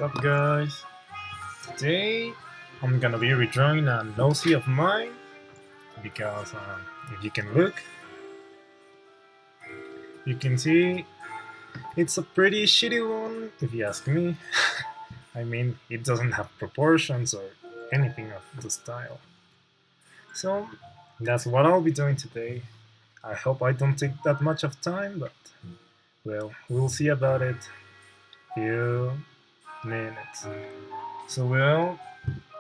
What's up, guys? Today I'm gonna be redrawing a nosy of mine because if you can look, you can see it's a pretty shitty one, if you ask me. I mean, it doesn't have proportions or anything of the style. So that's what I'll be doing today. I hope I don't take that much of time, but well, we'll see about it. Few minutes. So well,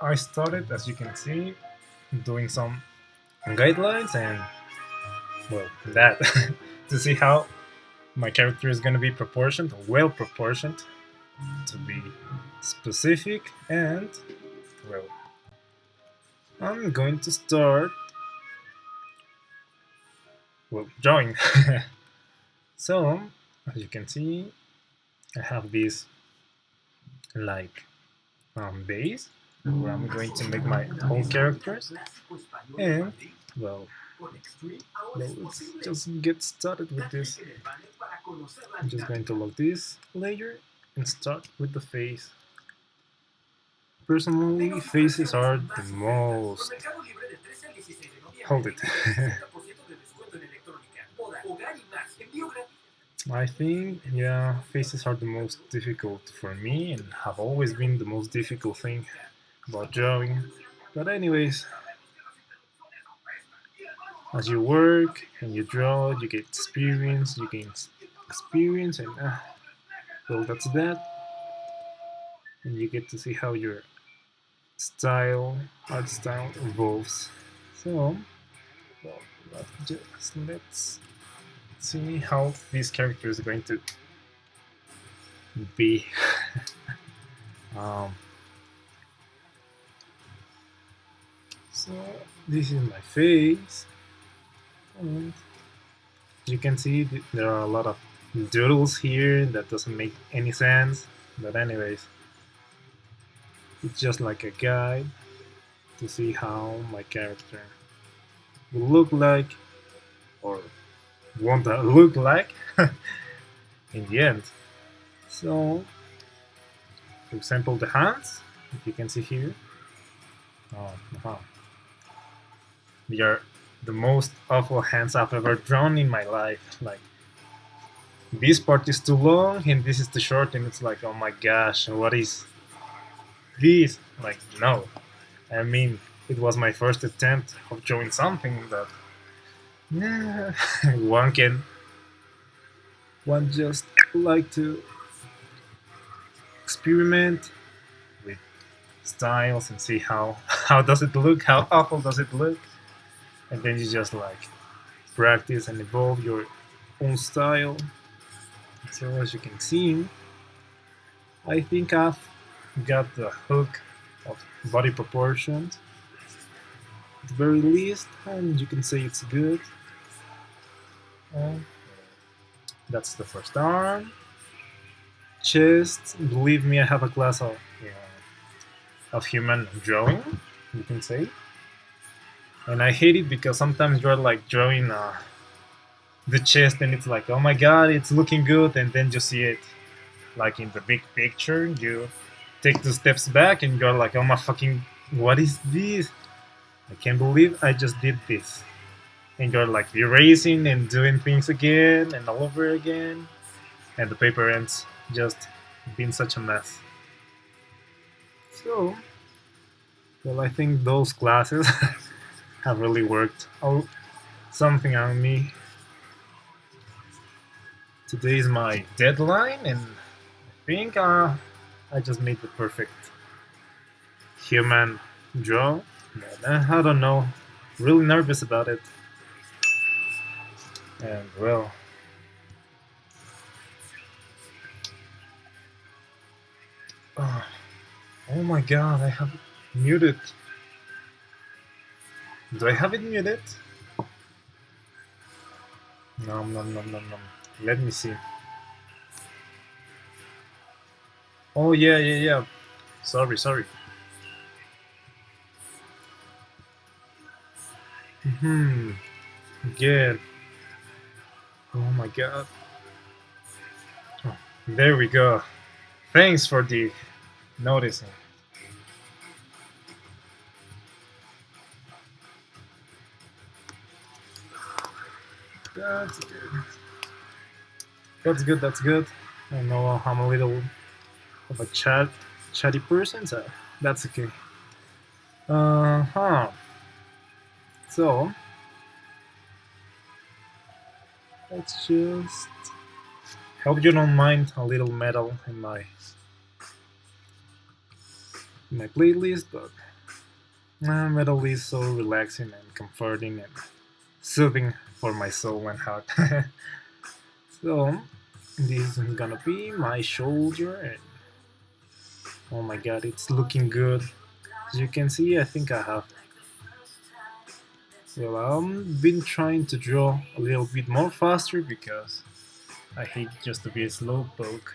I started, as you can see, doing some guidelines and well, that to see how my character is going to be proportioned, well proportioned, to be specific, and well, I'm going to start well drawing. So as you can see, I have this like base where I'm going to make my own characters, and well, let's just get started with this. I'm just going to lock this layer and start with the face. Personally, faces are the most. Hold it. I think, yeah, faces are the most difficult for me and have always been the most difficult thing about drawing. But, anyways, as you work and you draw, you get experience, you gain experience, and well, that's that. And you get to see how your art style evolves. So, well, let's see how this character is going to be. So this is my face, and you can see there are a lot of doodles here that doesn't make any sense, but anyways, it's just like a guide to see how my character will look like or won't look like in the end. So, for example, the hands, if you can see here, they are the most awful hands I've ever drawn in my life. Like, this part is too long and this is too short, and it's like, oh my gosh, what is this? Like, no. I mean, it was my first attempt of drawing something that one just like to experiment with styles and see how does it look, how awful does it look, and then you just like practice and evolve your own style. So as you can see, I think I've got the hook of body proportions at the very least, and you can say it's good. That's the first arm. Chest, believe me, I have a class of human drawing, you can say. And I hate it because sometimes you're like drawing the chest and it's like, oh my god, it's looking good, and then you see it like in the big picture, you take 2 steps back and you're like, oh my fucking, what is this? I can't believe I just did this. And you're like erasing and doing things again and all over again, and the paper ends just being such a mess. So, well, I think those classes have really worked something on me. Today is my deadline, and I think I just made the perfect human draw. But, I don't know, really nervous about it. And well, oh my god, I have it muted. Do I have it muted? No. Let me see. Oh yeah. Sorry. Good. Oh my god. Oh, there we go. Thanks for the noticing. That's good. That's good. That's good. I know I'm a little of a chatty person, so that's okay. Huh. So let's just hope you don't mind a little metal in my playlist, but metal is so relaxing and comforting and soothing for my soul and heart. So this is gonna be my shoulder, and oh my god, it's looking good. As you can see, I think I have. Well, I've been trying to draw a little bit more faster because I hate just to be a slow poke.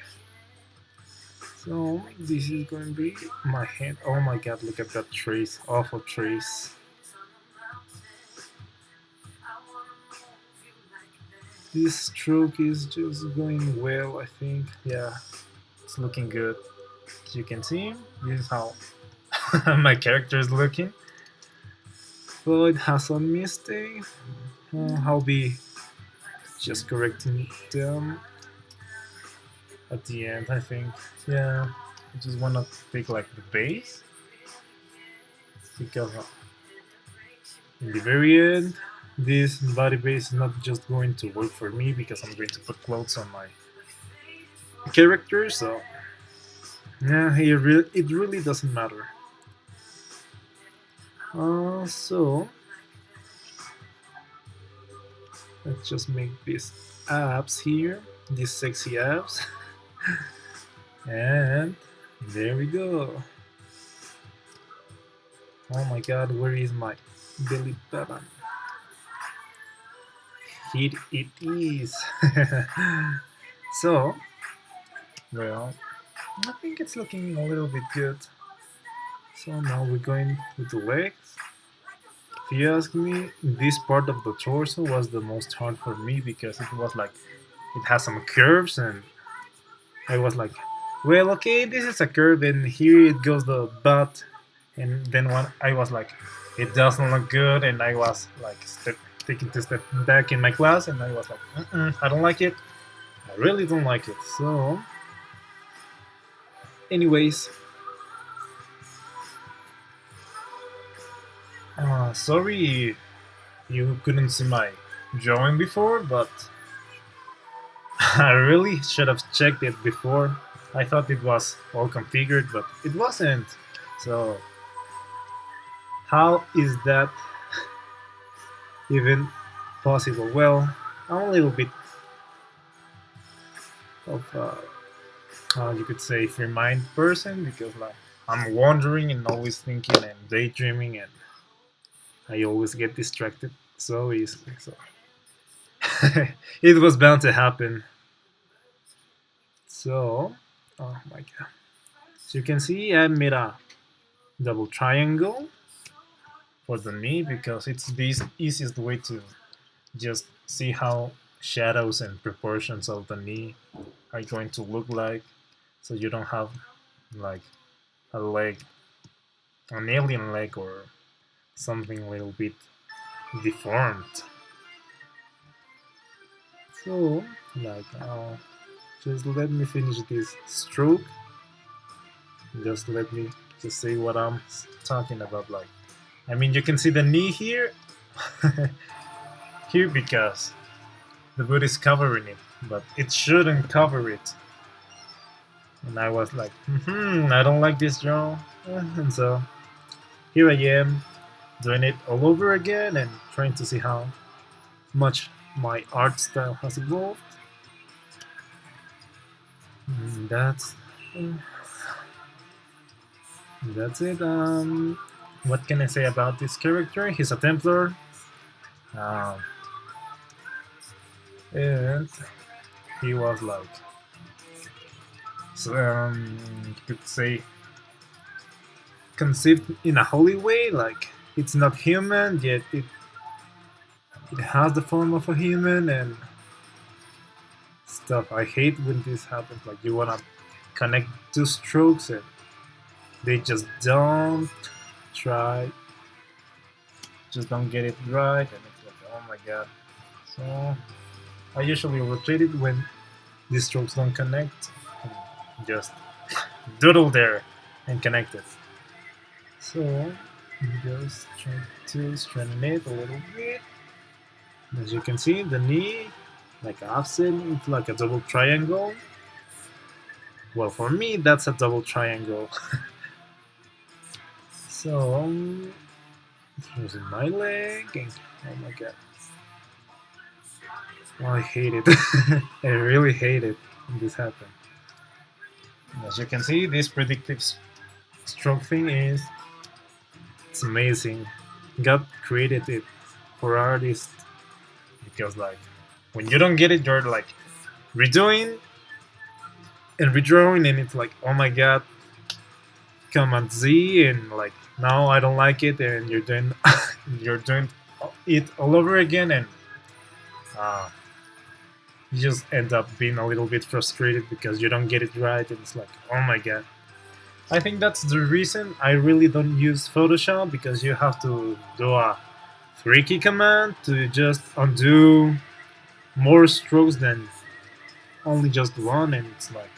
So this is going to be my hand. Oh my god, look at that trace, awful trace. This stroke is just going well, I think. Yeah, it's looking good. As you can see, this is how my character is looking. So it has some mistakes. I'll be just correcting them at the end, I think. Yeah, I just want to take like the base because in the very end, this body base is not just going to work for me because I'm going to put clothes on my character. So yeah, it really doesn't matter. So let's just make these abs here, these sexy abs, and there we go. Oh my god, where is my belly button? Here it is. So, well, I think it's looking a little bit good. So now we're going with the legs. If you ask me, this part of the torso was the most hard for me because it was like it has some curves, and I was like, well, okay, this is a curve, and here it goes the butt, and then when I was like, it doesn't look good, and I was like taking a step back in my class, and I was like, I don't like it. I really don't like it. So, anyways, sorry you couldn't see my drawing before, but I really should have checked it before. I thought it was all configured, but it wasn't. So, how is that even possible? Well, I'm a little bit of you could say free mind person because like I'm wandering and always thinking and daydreaming, and I always get distracted so easily. So it was bound to happen. So, oh my god. So you can see I made a double triangle for the knee because it's the easiest way to just see how shadows and proportions of the knee are going to look like, so you don't have like a leg, an alien leg, or something a little bit deformed. So, like, just let me finish this stroke. Just let me just say what I'm talking about. Like, I mean, you can see the knee here, here because the boot is covering it, but it shouldn't cover it. And I was like, I don't like this draw, and so here I am doing it all over again and trying to see how much my art style has evolved. And that's it. What can I say about this character? He's a Templar, and he was like, so you could say, conceived in a holy way. Like it's not human yet it has the form of a human and stuff. I hate when this happens. Like you wanna connect two strokes and they just don't try, just don't get it right, and it's like, oh my god. So I usually rotate it when these strokes don't connect. Just doodle there and connect it. So just try to straighten it a little bit. As you can see, the knee, like offset, it's like a double triangle. Well, for me, that's a double triangle. So, here's my leg, and oh my god. Oh, I hate it. I really hate it when this happens. As you can see, this predictive stroke thing is it's amazing. God created it for artists because like when you don't get it, you're like redoing and redrawing, and it's like oh my god, Command Z, and like now I don't like it, and you're doing you're doing it all over again, and uh, you just end up being a little bit frustrated because you don't get it right, and it's like oh my god. I think that's the reason I really don't use Photoshop, because you have to do a 3-key command to just undo more strokes than only just one, and it's like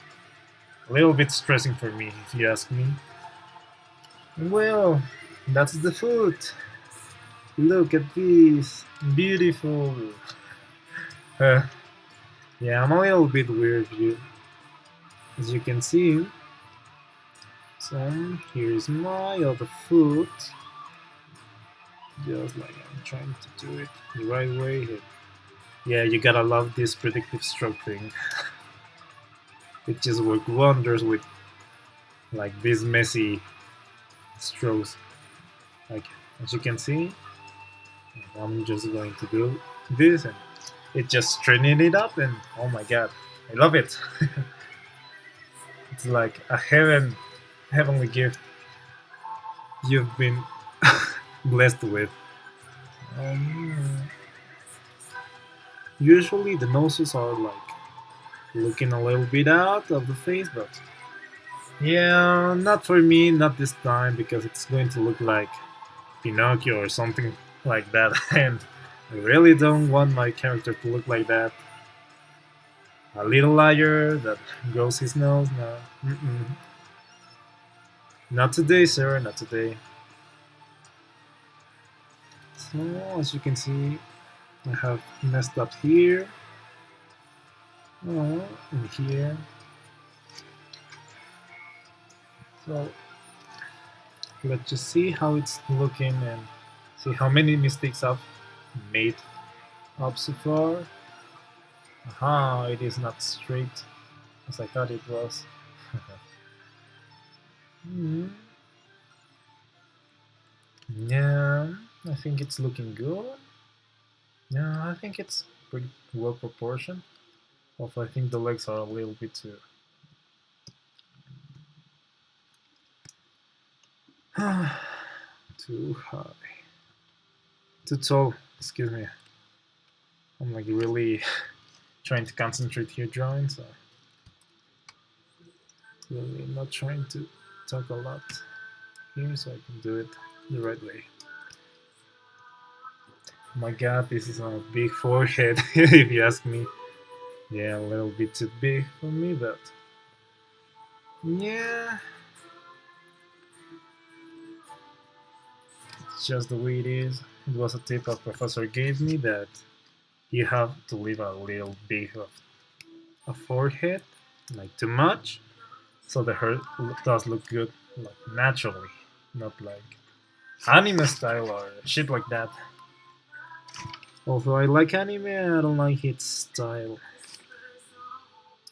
a little bit stressing for me if you ask me. Well, that's the food. Look at this. Beautiful. Uh, yeah, I'm a little bit weird, as you can see. So here's my other foot. Just like I'm trying to do it the right way. Yeah, you gotta love this predictive stroke thing. It just works wonders with like these messy strokes. Like as you can see, I'm just going to do this, and it just straightening it up, and oh my god, I love it. It's like a heavenly gift you've been blessed with. Um, Usually the noses are like looking a little bit out of the face, but yeah, not for me, not this time, because it's going to look like Pinocchio or something like that, and I really don't want my character to look like that. A little liar that grows his nose. No, not today, sir. Not today. So as you can see, I have messed up here. Oh, and here. So let's just see how it's looking and see how many mistakes I've made up so far. Aha, it is not straight as I thought it was. Hmm. Yeah, I think it's looking good. Yeah, I think it's pretty well proportioned. Although I think the legs are a little bit too high, too tall. Excuse me. I'm like really trying to concentrate here drawing, so really not trying to talk a lot here, so I can do it the right way. Oh my god, this is a big forehead, if you ask me. Yeah, a little bit too big for me, but yeah, it's just the way it is. It was a tip a professor gave me that you have to leave a little bit of a forehead, like too much, so the hair does look good, like naturally, not like anime style or shit like that. Although I like anime, I don't like its style.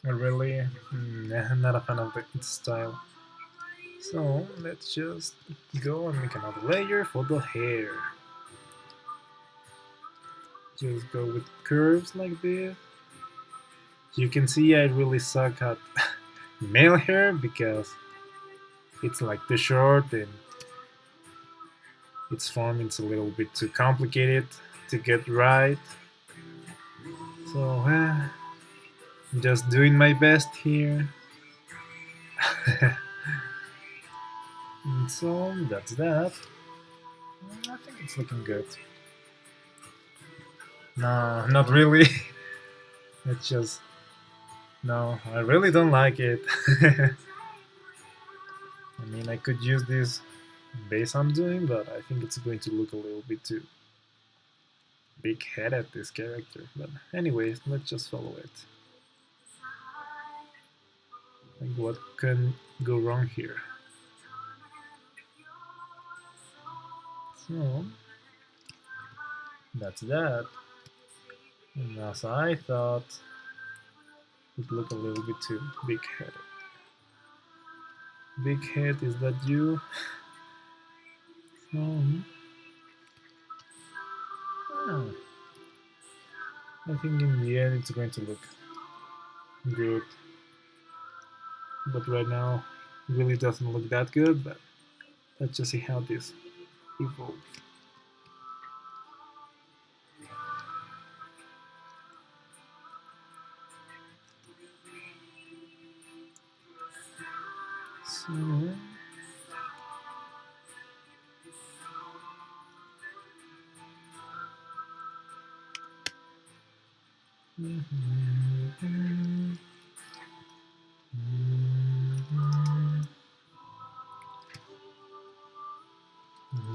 I really, I'm not a fan of its style. So let's just go and make another layer for the hair. Just go with curves like this. You can see I really suck at male hair because it's like too short and its form is a little bit too complicated to get right. So I'm just doing my best here. And so that's that. I think it's looking good. No, not really. It's just no. I really don't like it. I mean, I could use this base I'm doing, but I think it's going to look a little bit too big-headed, this character. But anyways, let's just follow it. Like, what can go wrong here? So that's that. And as I thought, it looked a little bit too big-headed. Big head, is that you? So, I think in the end it's going to look good. But right now, it really doesn't look that good. But let's just see how this evolves. So,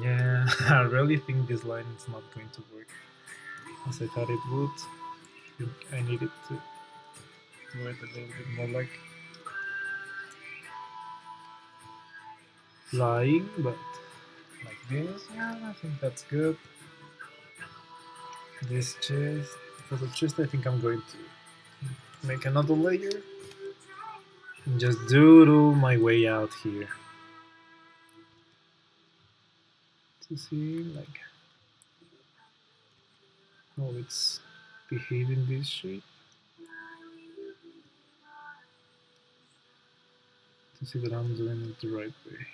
yeah, I really think this line is not going to work as I thought it would. I think I needed to do it a little bit more like flying, but like this, yeah, I think that's good. This chest, for the chest, I think I'm going to make another layer and just doodle my way out here to see like how it's behaving this shape, to see that I'm doing it the right way.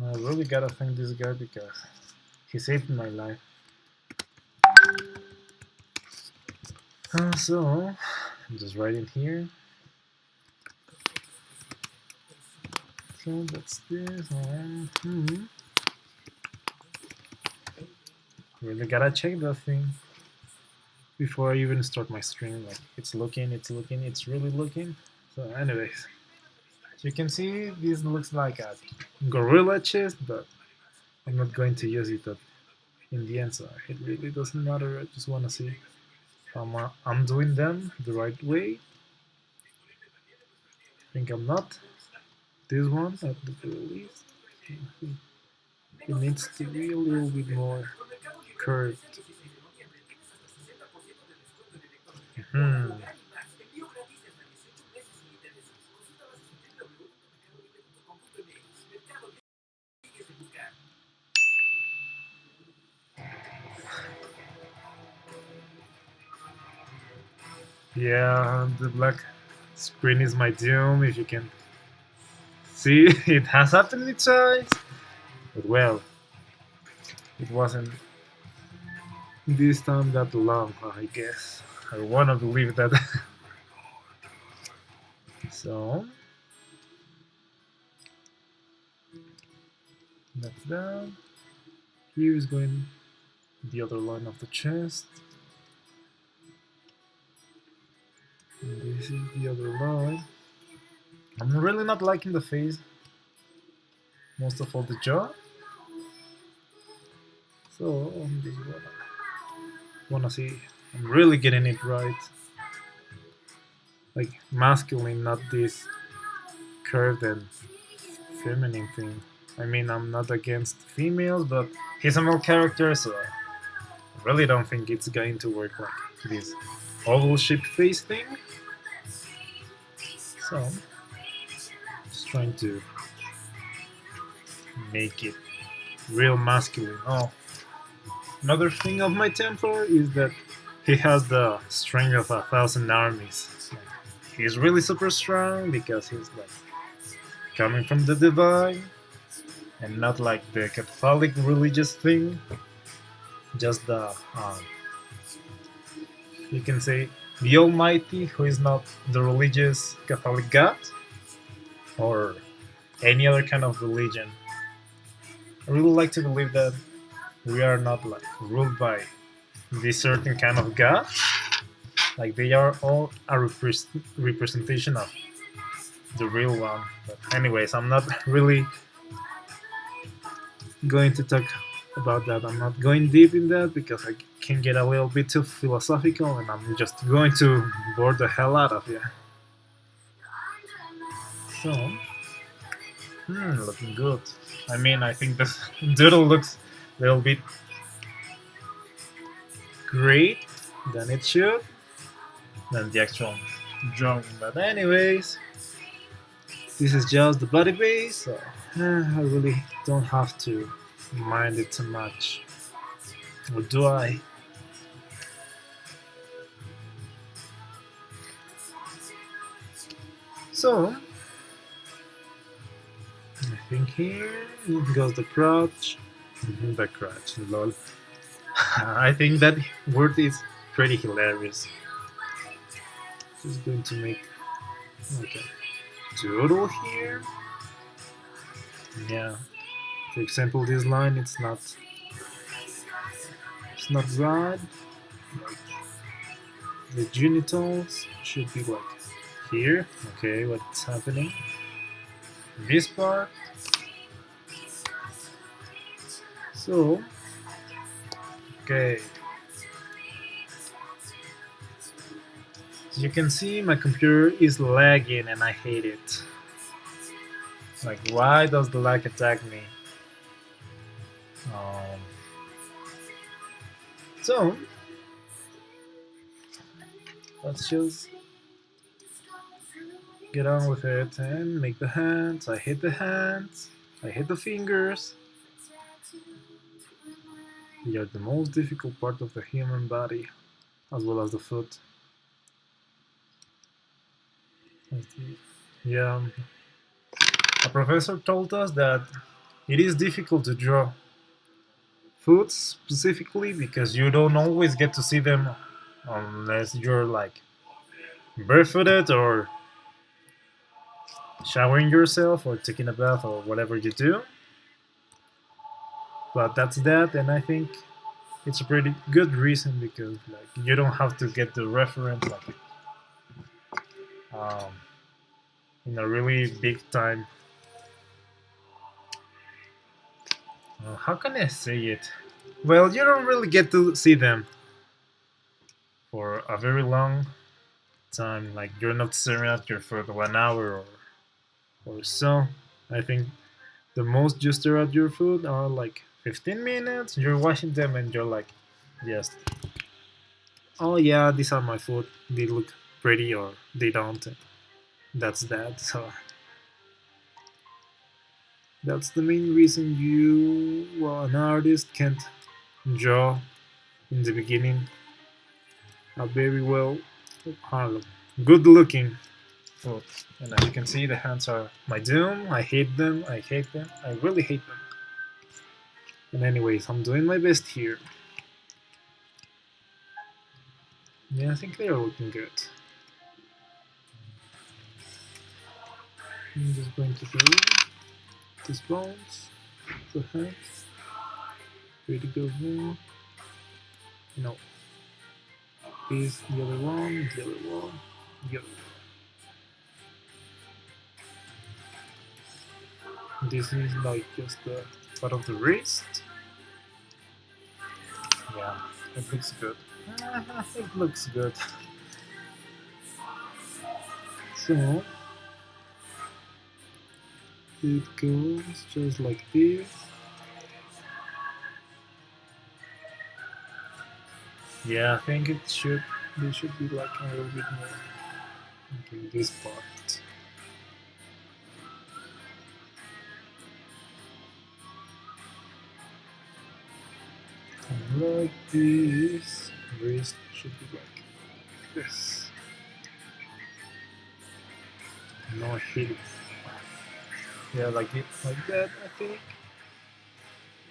I really gotta thank this guy because he saved my life. So, I'm just right in here. So that's this. Really gotta check that thing before I even start my stream. Like, it's looking, it's really looking. So anyways, you can see this looks like a gorilla chest, but I'm not going to use it in the end, so it really doesn't matter. I just want to see how I'm doing them the right way. I think I'm not. This one, at the very least, it needs to be a little bit more curved. Yeah, the black screen is my doom, if you can see. It has happened with size, but well, it wasn't this time that long, I guess. I wanna believe that. So, that's that. Here is going the other line of the chest. And this is the other line. I'm really not liking the face. Most of all the jaw. So I'm just wanna see I'm really getting it right. Like masculine, not this curved and feminine thing. I mean, I'm not against females, but he's a male character, so I really don't think it's going to work like this oval shape face thing. So, just trying to make it real masculine. Oh, another thing of my Templar is that he has the strength of 1,000 armies. So he's really super strong because he's like coming from the divine and not like the Catholic religious thing. Just the you can say the Almighty, who is not the religious Catholic God. or any other kind of religion. I really like to believe that we are not like ruled by this certain kind of God. Like they are all a representation of the real one. But anyways, I'm not really going to talk about that. I'm not going deep in that because I can get a little bit too philosophical, and I'm just going to bore the hell out of you. So, looking good. I mean, I think the doodle looks a little bit great than it should, than the actual drawing. But anyways, this is just the body base, so I really don't have to mind it too much. Or do I? So, I think here goes the crotch. The crotch, lol. I think that word is pretty hilarious. Just going to make okay doodle here. Yeah. For example, this line it's not right. Like the genitals should be like here. Okay, what's happening? This part. So okay. As you can see, my computer is lagging and I hate it. Like, why does the lag attack me? Um, so, let's just get on with it and make the hands. I hate the hands. I hate the fingers. They are the most difficult part of the human body, as well as the foot. Yeah, a professor told us that it is difficult to draw food specifically because you don't always get to see them unless you're like barefooted or showering yourself or taking a bath or whatever you do. But that's that, and I think it's a pretty good reason because like you don't have to get the reference like um, in a really big time. How can I say it? Well, you don't really get to see them for a very long time. Like you're not staring at your for 1 hour or so. I think the most you stare at your food are like 15 minutes. You're washing them and you're like, yes, oh yeah, these are my food. They look pretty or they don't. That's that. So that's the main reason you, well, an artist can't draw in the beginning a very well, good looking food. And as you can see, the hands are my doom. I hate them. I hate them. I really hate them. And anyways, I'm doing my best here. Yeah, I think they are looking good. I'm just going to do these bones, the hands. Ready to go here. No. This, the other one, the other one, the other one. This is like just the part of the wrist. Yeah, it looks good. It looks good. So it goes just like this. Yeah, I think it should. They should be like a little bit more. Okay, this part. And like this. Wrist should be like this. No, I hate it. Yeah, like it, like that. I think.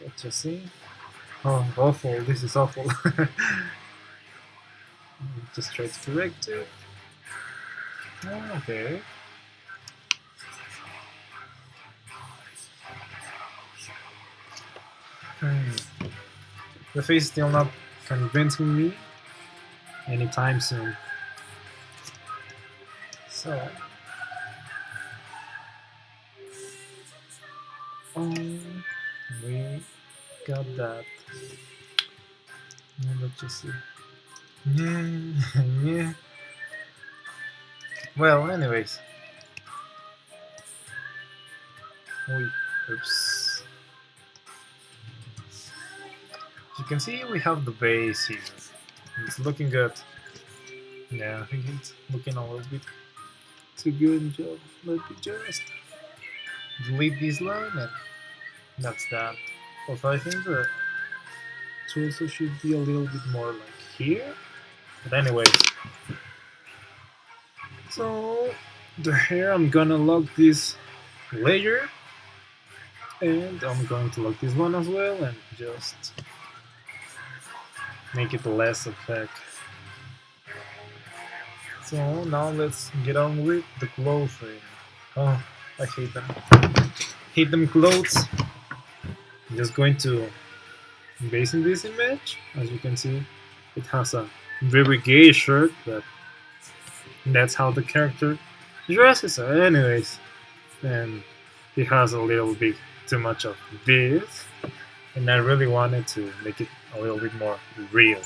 What you see? Oh, awful! This is awful. Just try to correct it. Oh, okay. The face is still not convincing me anytime soon. So, we got that. Now let's just see. Yeah. Well, anyways. Oops. As you can see, we have the base here. It's looking good. Yeah, I think it's looking a little bit too good. Let me just delete this line, and that's that. Also, I think the torso should be a little bit more like here. But anyways, so the hair, I'm gonna lock this layer, and I'm going to lock this one as well, and just make it less opaque. So now let's get on with the clothes frame. Oh, I hate them. Hate them clothes. I'm just going to base in this image. As you can see, it has a very gay shirt, but that's how the character dresses. So anyways, and he has a little bit too much of this, and I really wanted to make it a little bit more real.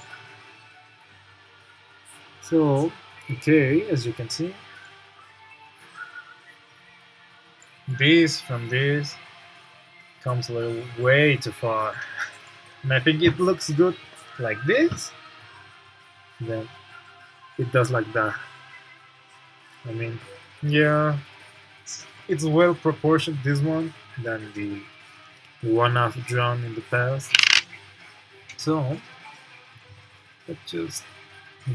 So, okay, as you can see, this from this comes a little way too far. And I think it looks good like this, then it does like that. I mean, yeah, it's well proportioned, this one, than the one I've drawn in the past. So, let's just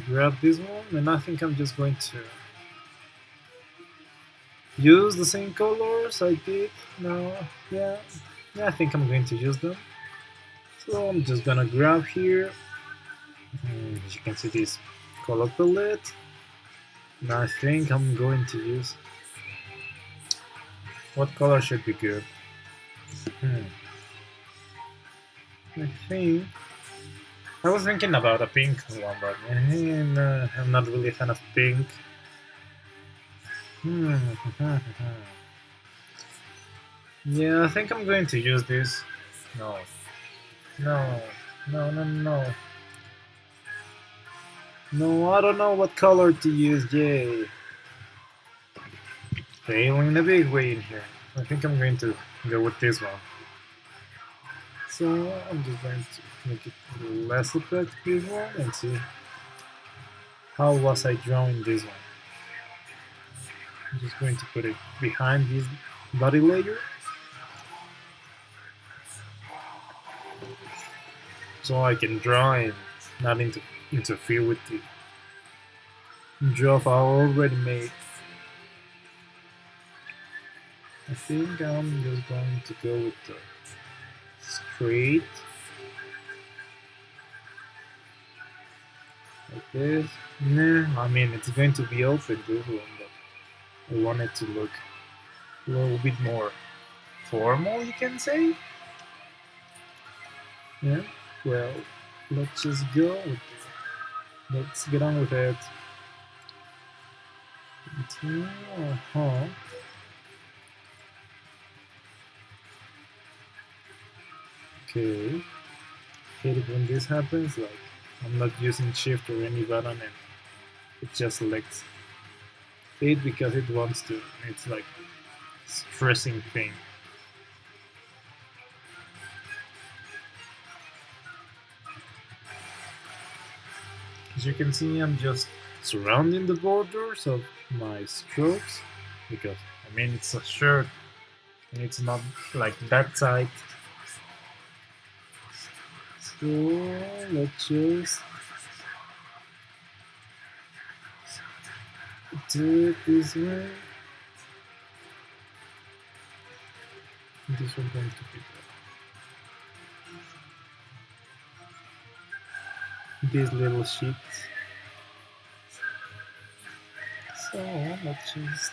grab this one, and I think I'm just going to use the same colors I did now. Yeah, I think I'm going to use them. So I'm just gonna grab here, as you can see, this color palette, and I think I'm going to use, what color should be good? I think I was thinking about a pink one, but I'm not really a fan of pink. Yeah, I think I'm going to use this. No, no, no, no, no. No, I don't know what color to use. Yay. Failing in a big way in here. I think I'm going to go with this one. So I'm just going to make it less opaque, this one, and see how was I drawing this one. I'm just going to put it behind this body layer, so I can draw and not interfere with the draw I already made. I think I'm just going to go with the straight, like this. Nah, I mean, it's going to be open, this one, but I want it to look a little bit more formal, you can say. Yeah, well, let's just go with it. Let's get on with it. Okay. Hate it when this happens, like I'm not using shift or any button and it just selects it because it wants to. It's like stressing thing. As you can see, I'm just surrounding the borders of my strokes because, I mean, it's a shirt and it's not like that tight. So let's just do it this way. This one going to be this little sheet. So let's just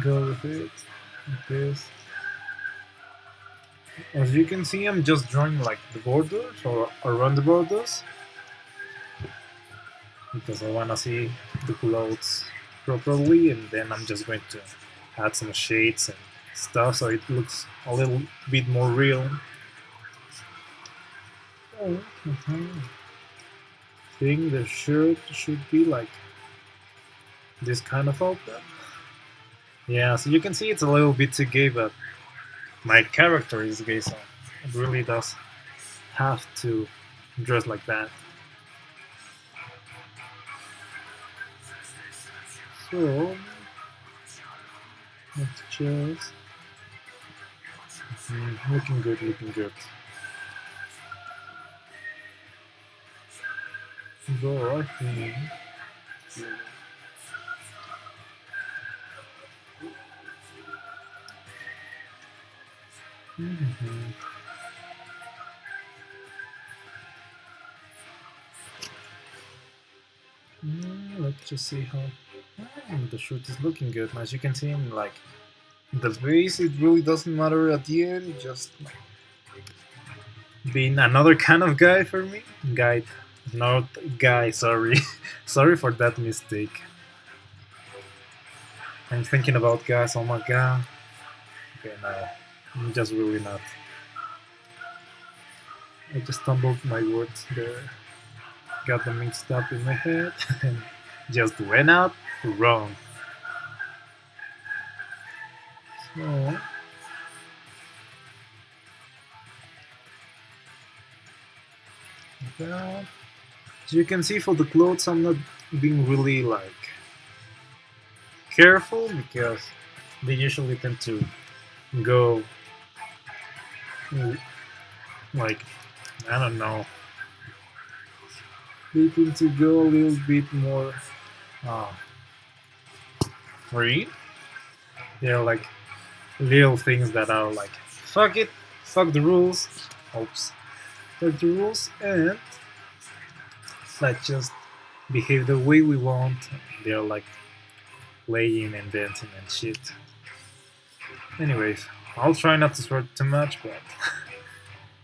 go with it like this. As you can see, I'm just drawing like the borders or around the borders because I wanna see the clothes properly, and then I'm just going to add some shades and stuff so it looks a little bit more real. Oh, I think the shirt should be like this kind of outfit. Yeah, so you can see it's a little bit too gay, but my character is gay, so it really does have to dress like that. So let's just looking good, looking good. Though I think mhm. Let's just see how the shoot is looking good. As you can see, like the face, it really doesn't matter at the end. Just being another kind of guy for me. Guy, not guy. Sorry, sorry for that mistake. I'm thinking about guys. Oh my god. Okay, no, I'm just really not. I just stumbled my words there. Got them mixed up in my head and just went out wrong. So, that. As you can see, for the clothes, I'm not being really like careful because they usually tend to go like, I don't know, they tend to go a little bit more uh, free. They're like little things that are like, fuck it, fuck the rules, oops, fuck the rules, and let's just behave the way we want. They're like playing and dancing and shit. Anyways, I'll try not to swear too much, but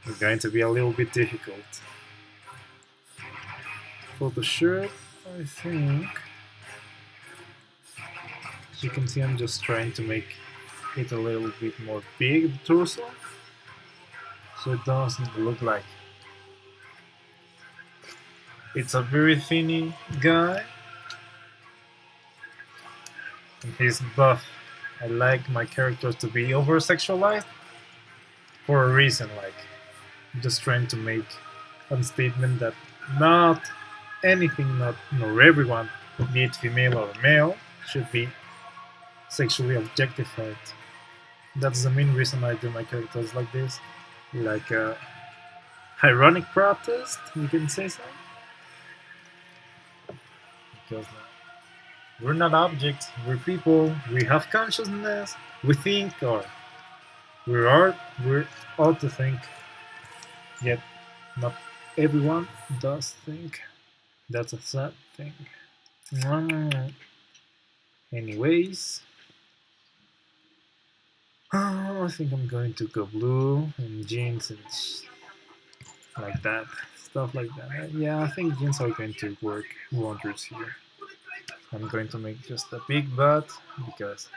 it's going to be a little bit difficult. For the shirt, I think, as you can see, I'm just trying to make it a little bit more big, the torso, so it doesn't look like it's a very thin guy. And he's buff. I like my characters to be over sexualized for a reason, like I'm just trying to make a statement that not anything, not nor everyone, be it female or male, should be sexually objectified. That's the main reason I do my characters like this, like a ironic protest, you can say so. Because we're not objects, we're people, we have consciousness, we think, or we're all to think, yet not everyone does think. That's a sad thing. Anyways, I think I'm going to go blue and jeans and like that, stuff like that. Yeah, I think jeans are going to work wonders here. I'm going to make just a big butt because,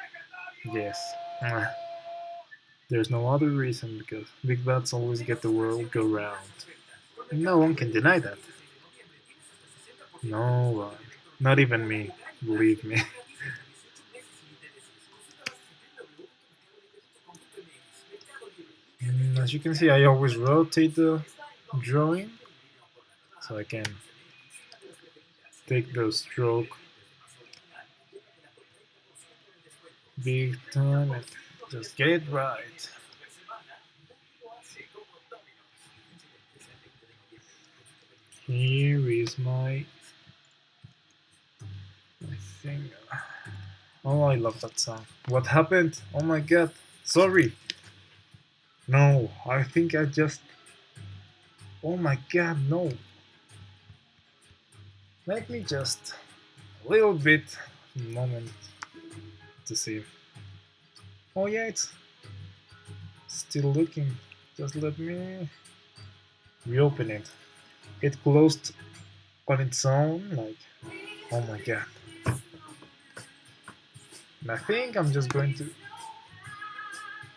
yes, there's no other reason because big butts always get the world go round. No one can deny that. No one. Not even me, believe me. As you can see, I always rotate the drawing so I can take the stroke big time and just get it right. Here is my thing. Oh, I love that song. What happened? Oh my god. Sorry. No, I think I just. Oh my god, no. Let me just. A little bit. Moment to see. Oh yeah, it's still looking Just let me reopen it. It closed on its own, like, oh my god. And I think I'm just going to.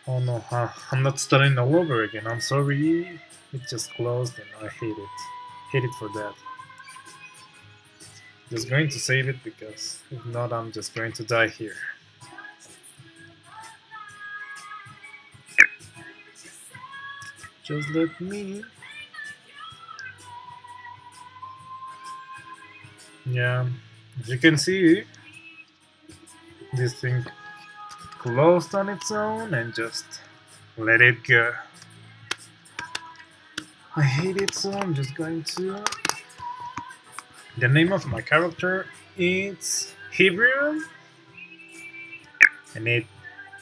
Oh no, I'm not starting all over again. I'm sorry. It just closed and I hate it. Hate it for that. Just going to save it because if not, I'm just going to die here. Just let me. Yeah, as you can see, this thing closed on its own and just let it go. I hate it, so I'm just going to. The name of my character is Hebrew, and it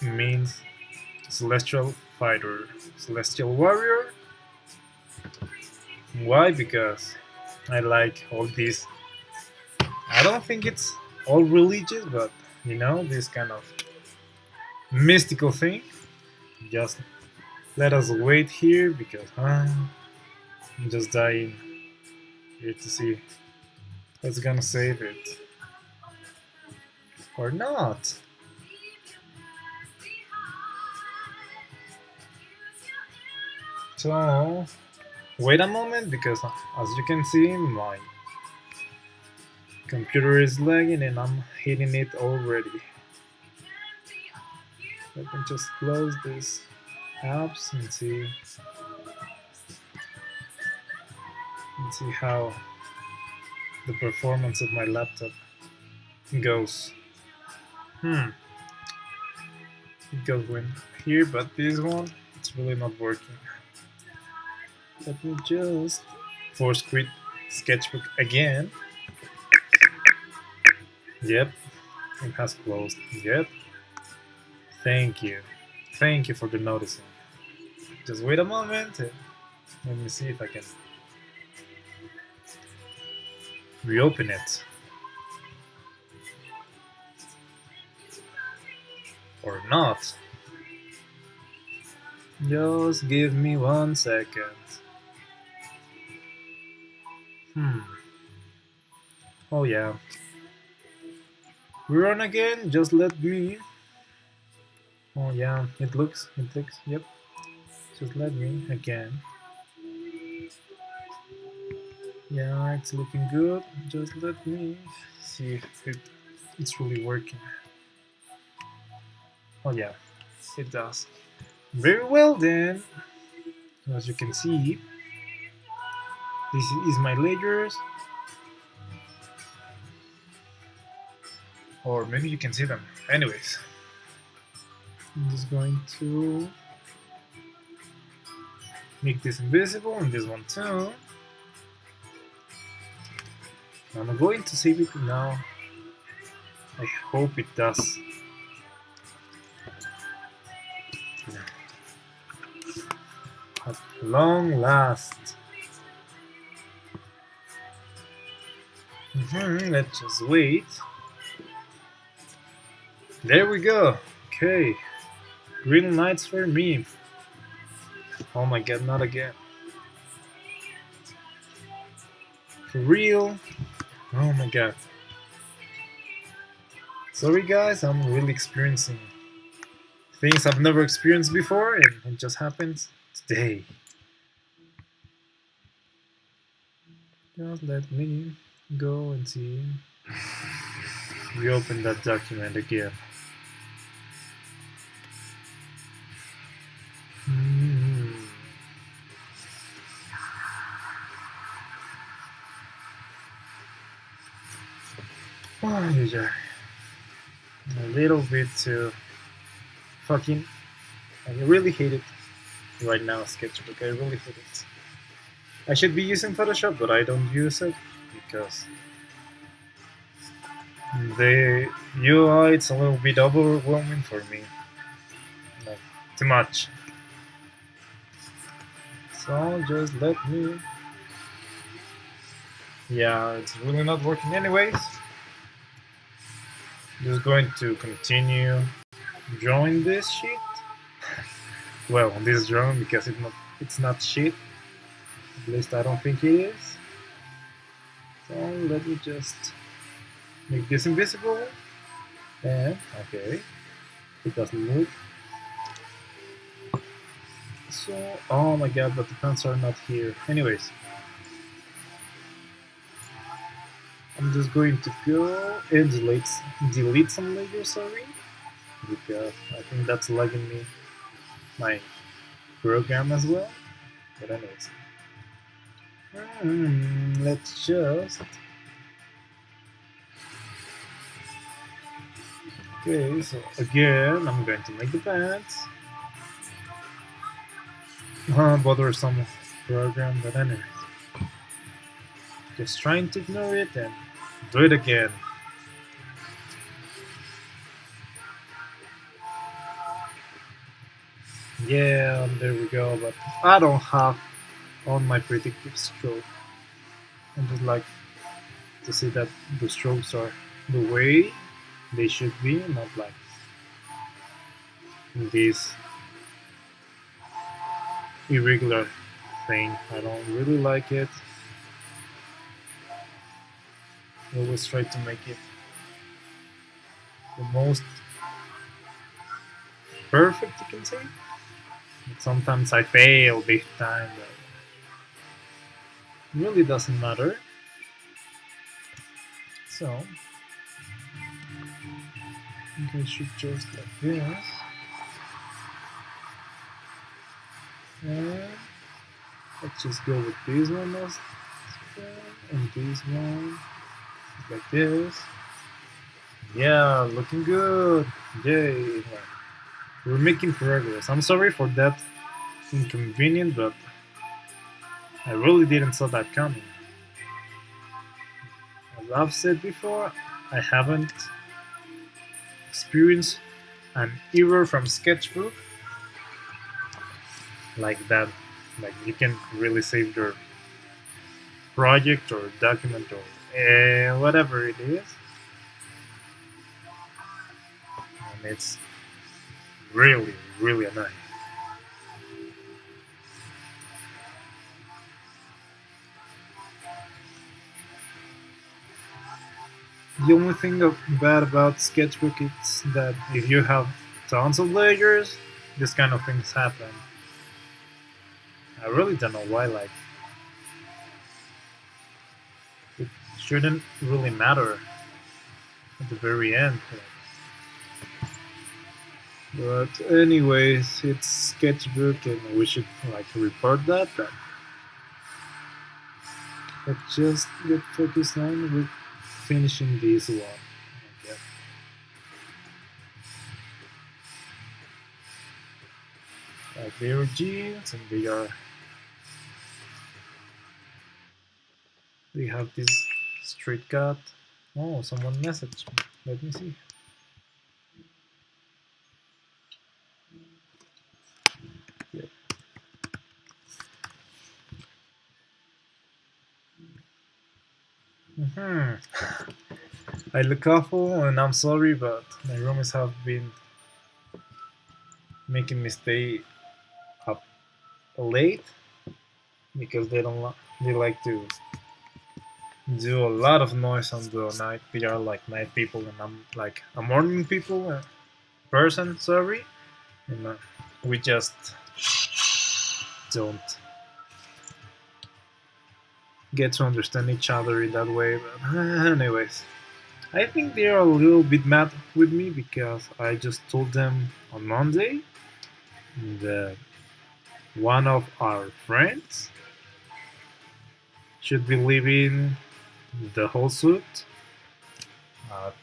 means celestial fighter, celestial warrior. Why? Because I like all these. I don't think it's all religious, but this kind of mystical thing. Just let us wait here because I'm just dying here to see what's gonna save it or not. So wait a moment because as you can see my computer is lagging and I'm hitting it already. Let me just close these apps and see how the performance of my laptop goes. It goes when here, but this one it's really not working. Let me just force quit sketchbook again. Yep, it has closed. Yep. Thank you for the noticing. Just wait a moment. Let me see if I can reopen it. Or not. Just give me 1 second. Oh yeah. We're on again, just let me. Oh yeah, it looks, yep. Just let me again. Yeah, it's looking good. Just let me see if it's really working. Oh yeah, it does. Very well then. As you can see, this is my layers. Or maybe you can see them. Anyways, I'm just going to make this invisible and this one too. I'm going to save it now. I hope it does. At long last. Let's just wait. There we go. Okay. Green lights for me. Oh my god, not again. For real? Oh my god. Sorry guys, I'm really experiencing things I've never experienced before and it just happens today. Just let me go and see. Reopen that document again. Oh, yeah. A little bit too fucking. I really hate it right now, Sketchbook. I really hate it. I should be using Photoshop, but I don't use it because the UI it's a little bit overwhelming for me. Like, too much. So just let me. Yeah, it's really not working anyways. Just going to continue drawing this sheet. Well, on this drawing because it's not shit. At least I don't think it is. So let me just make this invisible. And okay, it doesn't move. So oh my god, but the pants are not here. Anyways, I'm just going to go and delete some layers, sorry, because I think that's lagging me my program as well. But anyways, let's just okay. So again, I'm going to make the pants. Bothersome program, but anyways, just trying to ignore it and do it again. Yeah, there we go. But I don't have on my predictive stroke. I just like to see that the strokes are the way they should be, not like this irregular thing. I don't really like it. I always try to make it the most perfect you can say. But sometimes I fail big time, but it really doesn't matter. So I think I should just like this. And let's just go with this one as well, and this one like this. Yeah, looking good. Yay! We're making progress. I'm sorry for that inconvenience, but I really didn't saw that coming. As I've said before, I haven't experienced an error from Sketchbook like that. Like you can really save your project or document or whatever it is, and it's really, really annoying. The only thing bad about Sketchbook is that if you have tons of layers, this kind of things happen. I really don't know why. Like, it shouldn't really matter at the very end. But anyways, it's Sketchbook, and we should like report that. But let's just get focused on with finishing this one. Okay. Like they are jeans, and they have this straight cut. Oh, someone messaged me. Let me see. Yeah. I look awful, and I'm sorry, but my roomies have been making me stay up late because they like to do a lot of noise on the night. They are like night people, and I'm like a morning people person. Sorry, and we just don't get to understand each other in that way. But anyways, I think they are a little bit mad with me because I just told them on Monday that one of our friends should be leaving the whole suit at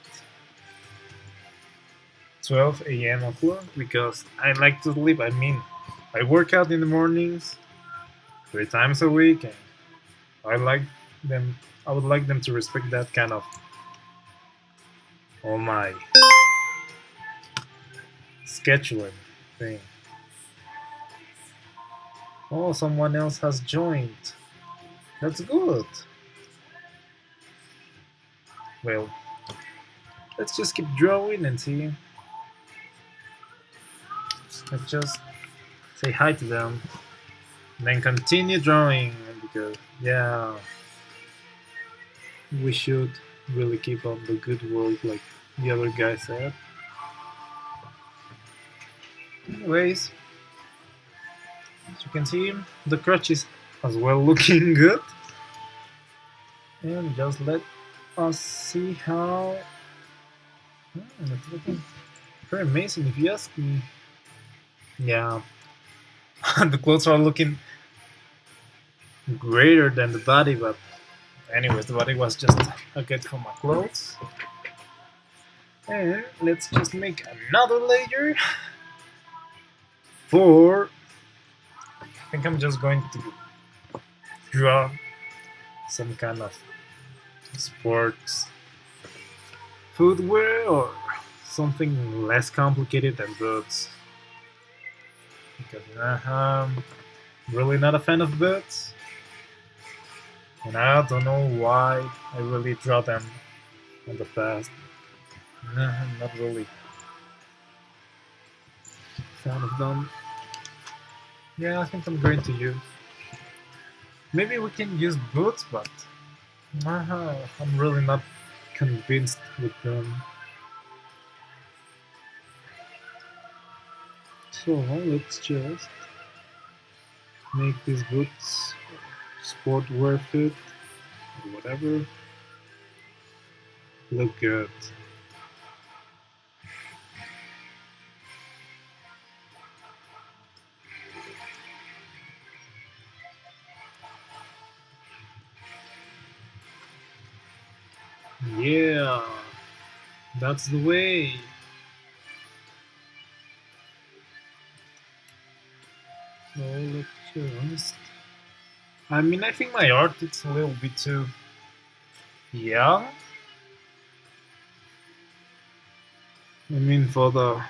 12 a.m. o'clock because I like to sleep. I mean, I work out in the mornings 3 times a week, and I like them. I would like them to respect that kind of oh my scheduling thing. Oh, someone else has joined. That's good. Well, let's just keep drawing and see. Let's just say hi to them, then continue drawing because yeah, we should really keep up the good work like the other guy said. Anyways, as you can see, the crutch is as well looking good. And just let us see how it's looking very amazing if you ask me. Yeah, the clothes are looking greater than the body, but anyways, the body was just a get for my clothes. And let's just make another layer for, I think I'm just going to draw some kind of sports footwear or something less complicated than boots. Because I'm really not a fan of boots. And I don't know why I really draw them in the past. I'm not really a fan of them. Yeah, I think I'm going to use. Maybe we can use boots, but I'm really not convinced with them. So let's just make these boots sportwear fit or whatever look good. Yeah, that's the way. So let's just. I mean, I think my art is a little bit too young. I mean, for the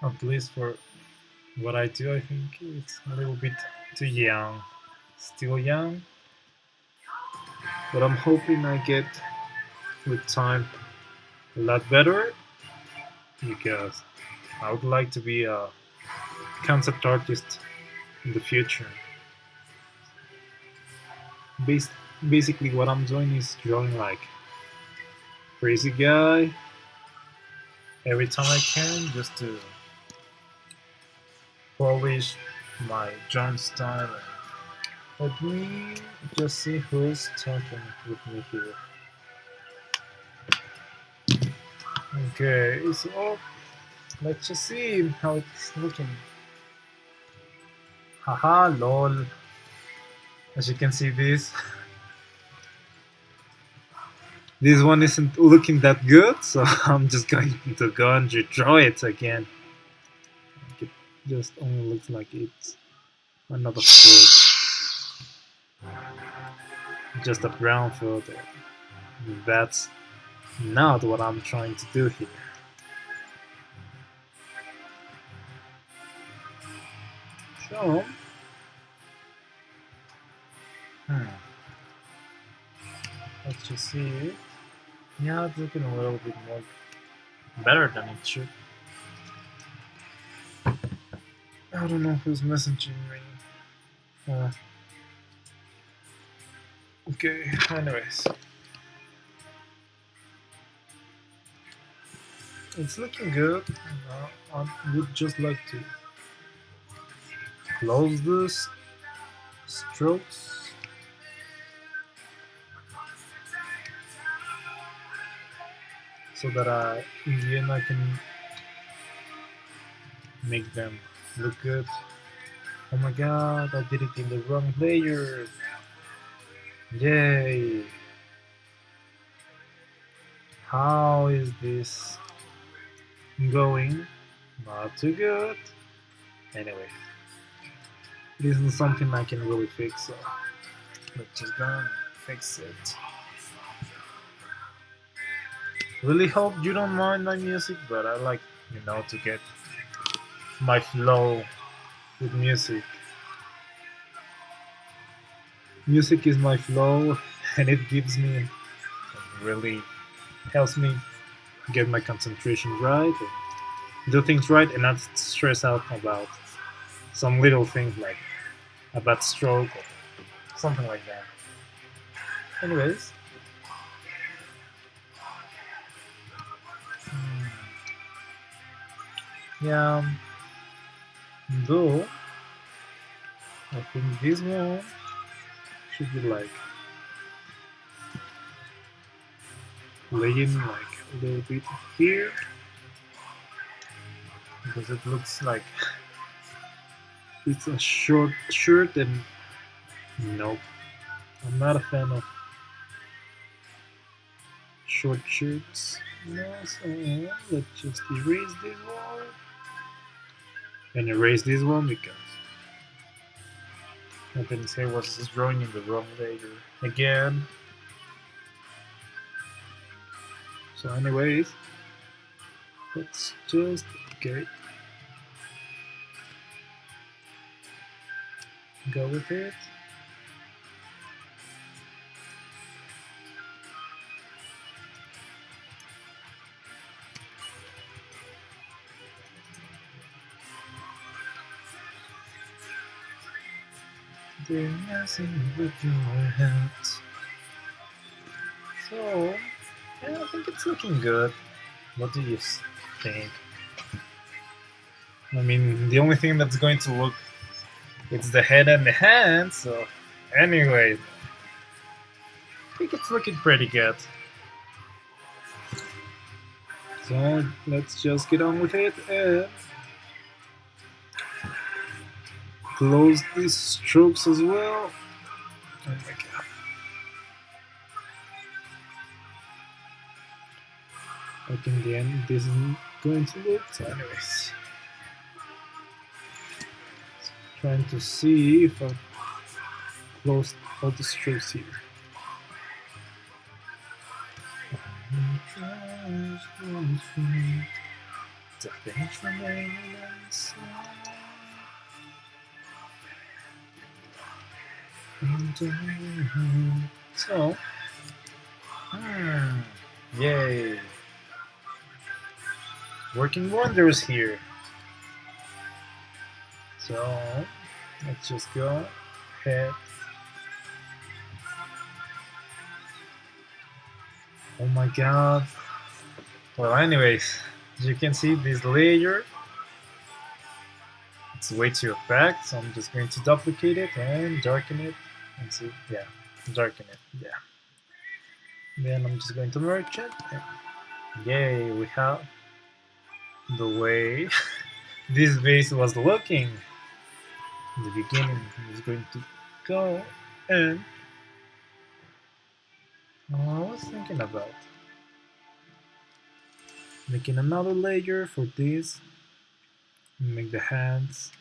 at least for what I do, I think it's a little bit too young. Still young, but I'm hoping I get with time a lot better because I would like to be a concept artist in the future. Bas- Basically, what I'm doing is drawing like crazy guy every time I can just to polish my drawing style. Let me just see who's talking with me here. Okay, so let's just see how it's looking. Haha, lol. As you can see, this one isn't looking that good, so I'm just going to go and redraw it again. It just only looks like it's another foot, just a brown foot. That's not what I'm trying to do here. So, let's just see it. Yeah, it's looking a little bit more better than it should. I don't know who's messaging me. Okay, anyways. It's looking good. I would just like to close this strokes. So that in the end I can make them look good. Oh my god, I did it in the wrong layer. Yay! How is this going? Not too good. Anyway, this is something I can really fix, so let's just go and fix it. Really hope you don't mind my music, but I like, to get my flow with music. Music is my flow, and it gives me, it really helps me get my concentration right. do things right and not stress out about some little things like a bad stroke or something like that. Anyways, yeah, though I think this one should be like laying like a little bit here because it looks like it's a short shirt and nope, I'm not a fan of short shirts. No, so let's just erase this one and erase this one because I didn't say was drawing in the wrong layer again. So anyways, let's just go with it. Dancing with your hands. So, yeah, I think it's looking good. What do you think? I mean, the only thing that's going to look it's the head and the hands. So, anyway, I think it's looking pretty good. So let's just get on with it and close these strokes as well. Oh my god. But in the end, this isn't going to look. So anyways, trying to see if I closed all the strokes here. So, yay! Working wonders here. So, let's just go ahead. Oh my god. Well, anyways, as you can see, this layer, it's way too opaque, so I'm just going to duplicate it and darken it. And see, yeah, darken it, yeah. Then I'm just going to merge it. And yay, we have the way this base was looking in the beginning. I'm just going to go and I was thinking about making another layer for this, make the hands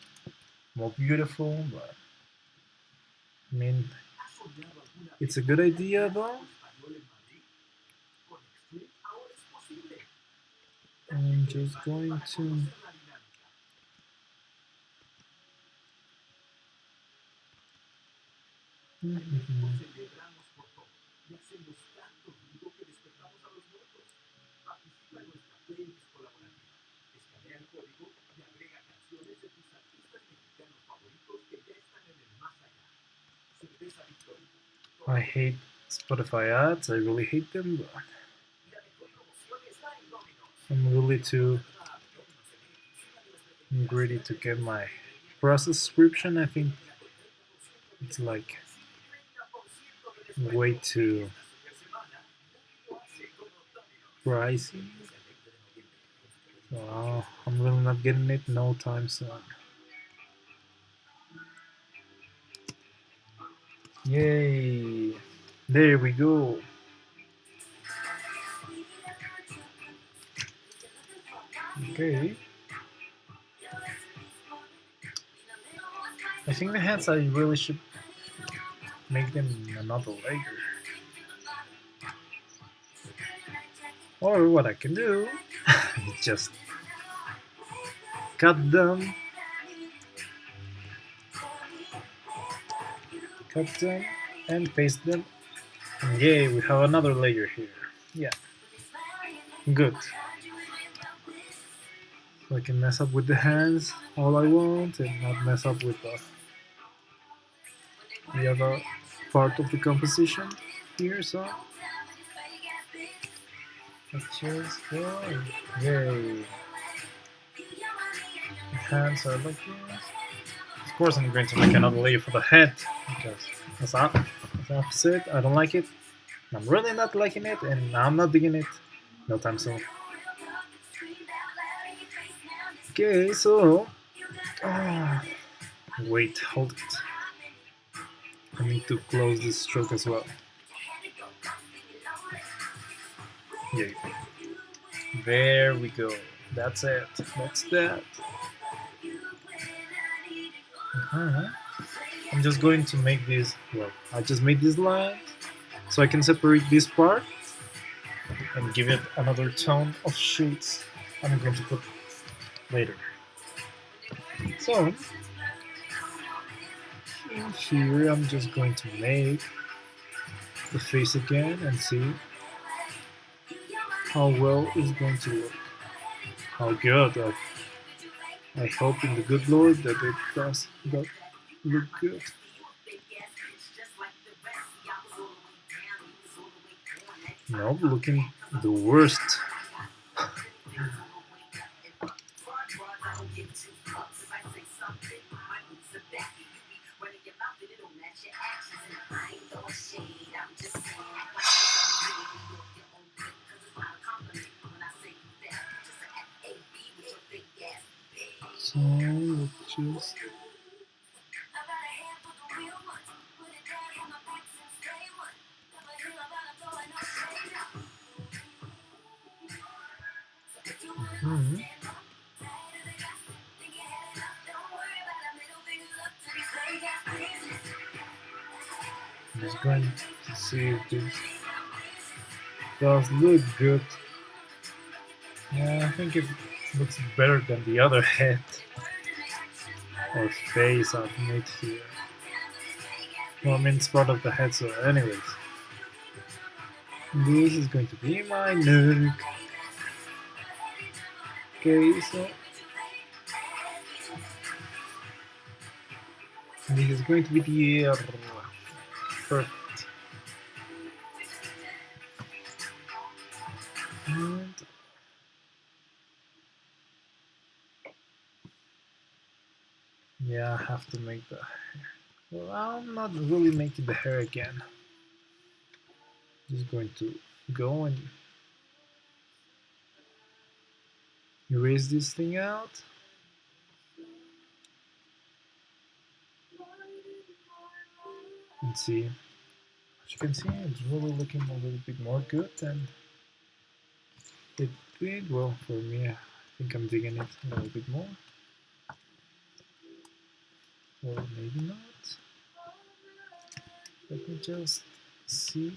more beautiful, but I mean, it's a good idea though. I'm just going to I hate Spotify ads, I really hate them, but I'm really too greedy to get my Pro subscription. I think it's like way too pricey. So I'm really not getting it no time soon. Yay! There we go. Okay. I think the hands I really should make them another layer. Or what I can do is just cut them and paste them. And yay, we have another layer here. Yeah, good. So I can mess up with the hands all I want and not mess up with the other part of the composition here. So let's just go. Yay! The hands are like this. Of course, I'm going to make another layer for the head because, as I've said, I don't like it. I'm really not liking it, and I'm not digging it. No time soon. Okay, so wait, hold it. I need to close this stroke as well. Yeah. There we go. That's it. That's that. I'm just going to make this. Well, I just made this line, so I can separate this part and give it another tone of shades I'm going to put later. So in here I'm just going to make the face again and see how well it's going to look. How good. I hope in the good Lord that it does look good. No, looking the worst. So let's just I'm just going to see if this does look good. Yeah, I think it looks better than the other head or face I've made here. Well, I mean, it's part of the head, so anyways. This is going to be my neck. Okay, so this is going to be the ear. Perfect. And yeah, I have to make the hair. Well, I'm not really making the hair again. Just going to go and erase this thing out. And see, as you can see, it's really looking a little bit more good than it did. Well, for me, I think I'm digging it a little bit more. Or maybe not. Let me just see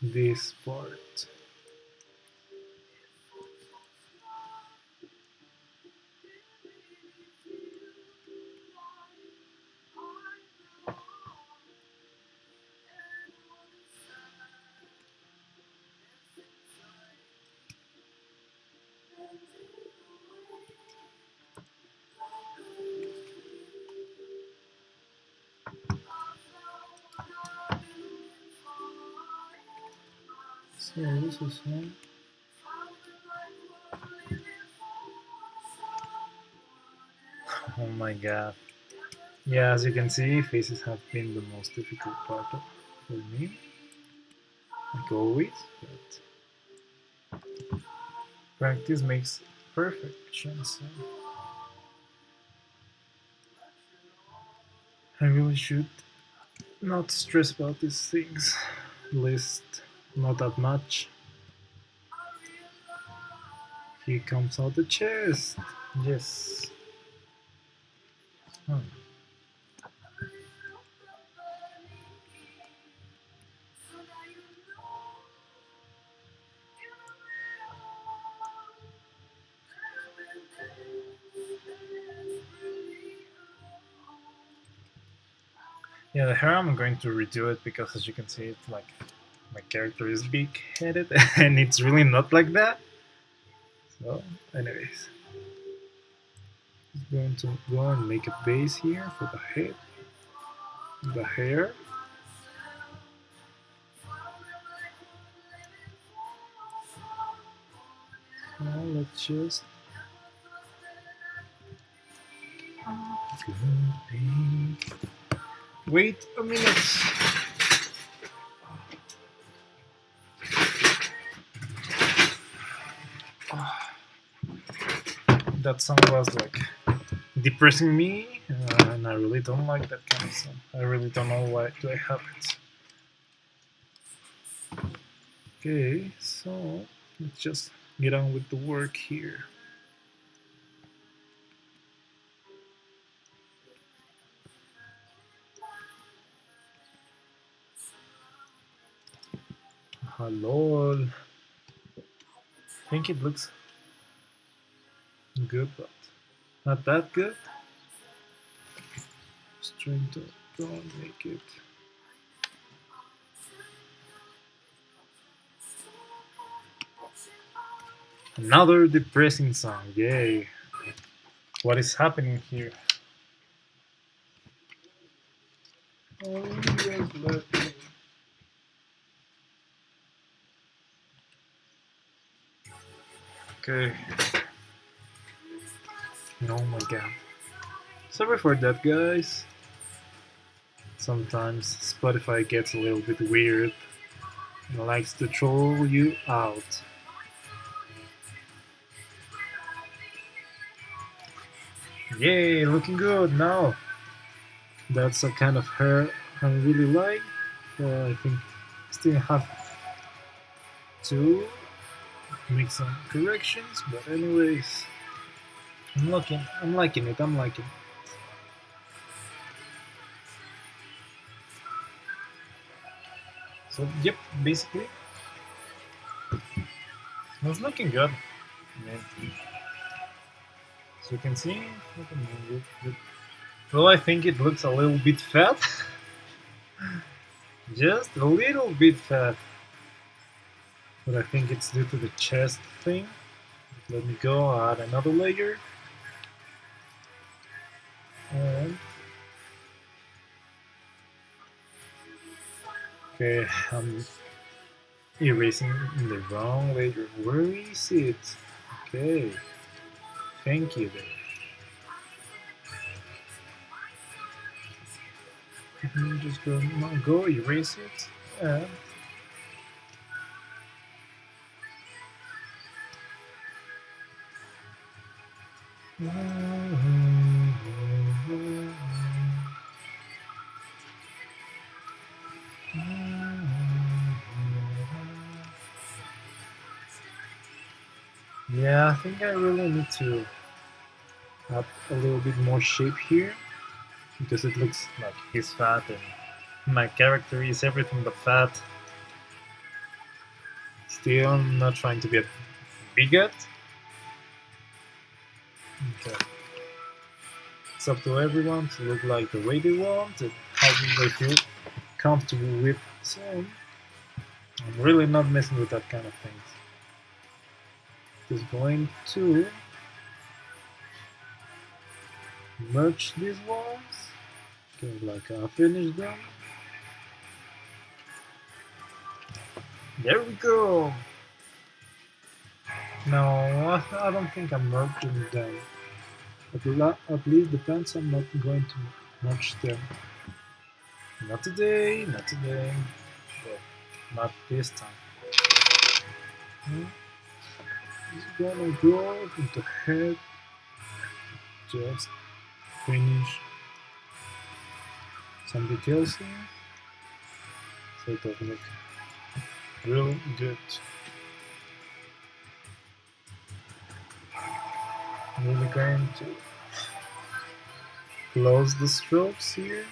this part. So this is one. Oh my god. Yeah, as you can see, faces have been the most difficult part for me, like always, but practice makes perfection, so I really should not stress about these things, at least not that much. Here comes out the chest. Yes. Yeah, the hair I'm going to redo it because as you can see, it's like my character is big-headed and it's really not like that. So, anyways. going to go and make a base here for the head, the hair. Now let's just wait a minute. That song was like depressing me, and I really don't like that kind of song. I really don't know why do I have it. Okay, so let's just get on with the work here. Hello. I think it looks good, but not that good. Just trying to go and make it. Another depressing song, yay. What is happening here? Oh, yes, let me. Okay. Oh my god. Sorry for that, guys. Sometimes Spotify gets a little bit weird and likes to troll you out. Yay, looking good now. That's a kind of hair I really like. I think still have to make some corrections, but anyways, I'm liking it. So yep, basically, it's looking good. As you can see, well, I think it looks a little bit fat. Just a little bit fat. But I think it's due to the chest thing. Let me go add another layer. And okay, I'm erasing the wrong layer. Where is it? Okay. Thank you there. I'm just gonna go erase it and yeah, I think I really need to add a little bit more shape here because it looks like he's fat and my character is everything but fat. Still, I'm not trying to be a bigot. Okay. It's up to everyone to look like the way they want and how they feel comfortable with. So I'm really not messing with that kind of things. Just going to merge these ones. Okay, like I finished them. There we go. No, I don't think I'm merging them. At least the pants I'm not going to merge them. Not today, not today. Well, not this time. Just gonna go into head. Just finish some details here. So it doesn't look real good. I'm really going to close the strokes here.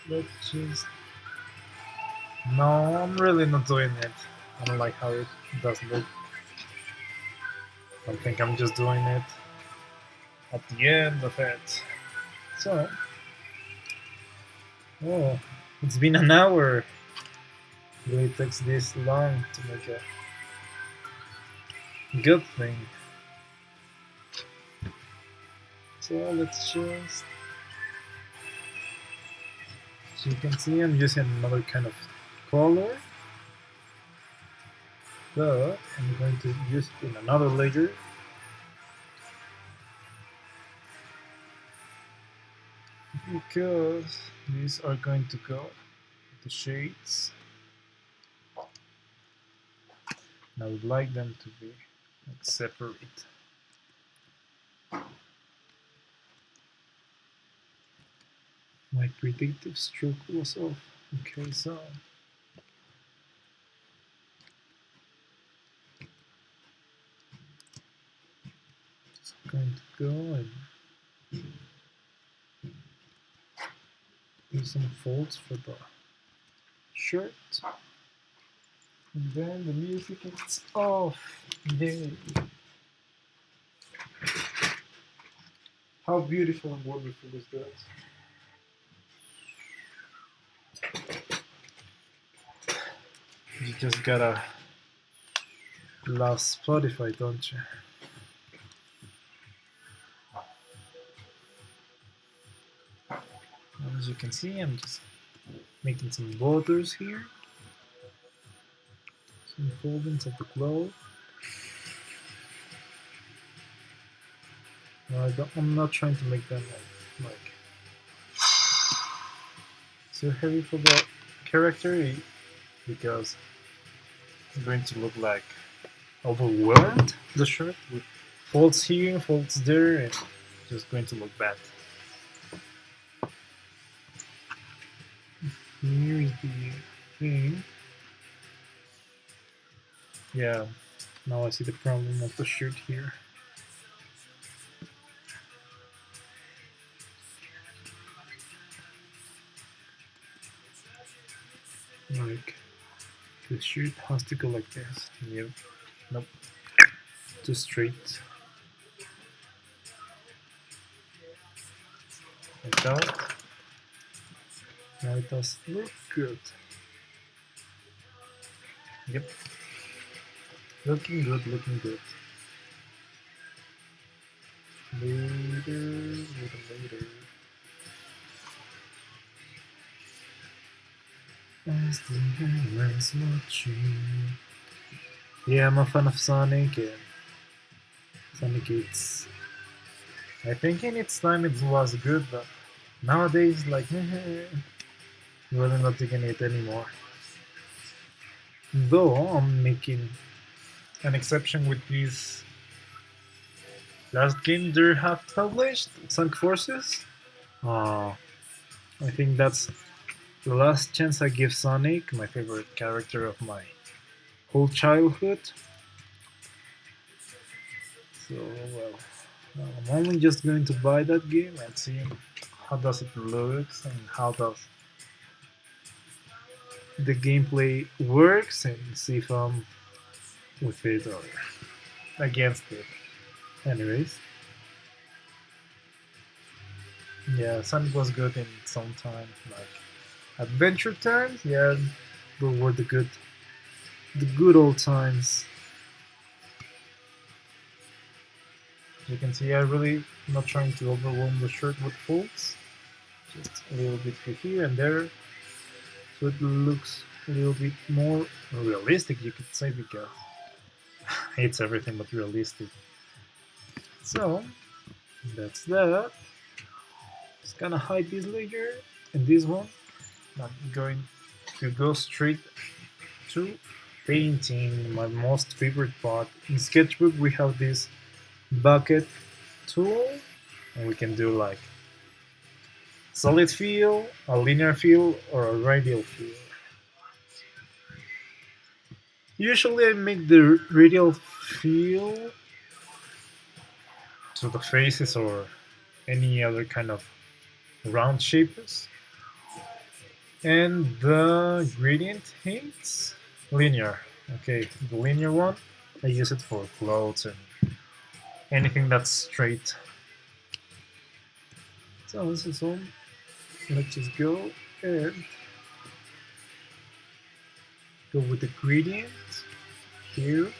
Let's just... No, I'm really not doing it. I don't like how it does look. I think I'm just doing it at the end of it. So, oh, it's been an hour. It really takes this long to make it. Good thing. So let's just, so you can see I'm using another kind of color, but I'm going to use it in another layer. Because these are going to go the shades. And I would like them to be like separate. My predictive stroke was off. Okay, so I'm going to go and do some folds for the shirt. And then the music is off. Yay! How beautiful and wonderful is that? You just gotta love Spotify, don't you? And as you can see, I'm just making some borders here. Some foldings of the cloth. I'm not trying to make them like too heavy for the character because it's going to look like overwhelmed, the shirt, with folds here, folds there, and just going to look bad. Here is the thing. Yeah, now I see the problem of the shirt here. Like, the shirt has to go like this. Yep. Nope. Too straight. Like that. Now it does look good. Yep. Looking good, looking good. Later. As the heavens watching. Yeah, I'm a fan of Sonic, and Sonic it's... I think in its time it was good, but nowadays, like, really not digging it anymore. Though I'm making an exception with this last game they have published, Sonic Forces. I think that's the last chance I give Sonic, my favorite character of my whole childhood. So, well, I'm only just going to buy that game and see how does it looks and how does the gameplay works and see if I'm with it or against it. Anyways, yeah, Sonic was good in some time, like Adventure Times. Yeah, those were the good old times. As you can see, I'm really not trying to overwhelm the shirt with folds, just a little bit here and there, so it looks a little bit more realistic, you could say, because it's everything but realistic. So that's that. Just gonna hide this layer and this one. I'm going to go straight to painting, my most favorite part. In Sketchbook we have this bucket tool, and we can do like solid fill, a linear fill, or a radial fill. Usually I make the radial fill to the faces or any other kind of round shapes, and the gradient hints linear. Okay, the linear one I use it for clothes and anything that's straight. So this is all. Let's just go and go with the gradient here.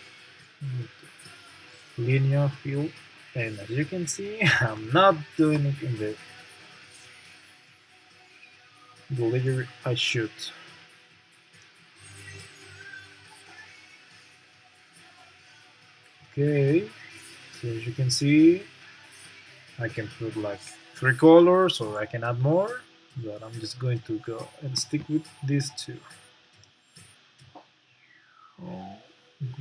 linear fill, and as you can see, I'm not doing it in the layer I should. Okay, so as you can see, I can put like 3 colors or I can add more, but I'm just going to go and stick with these two.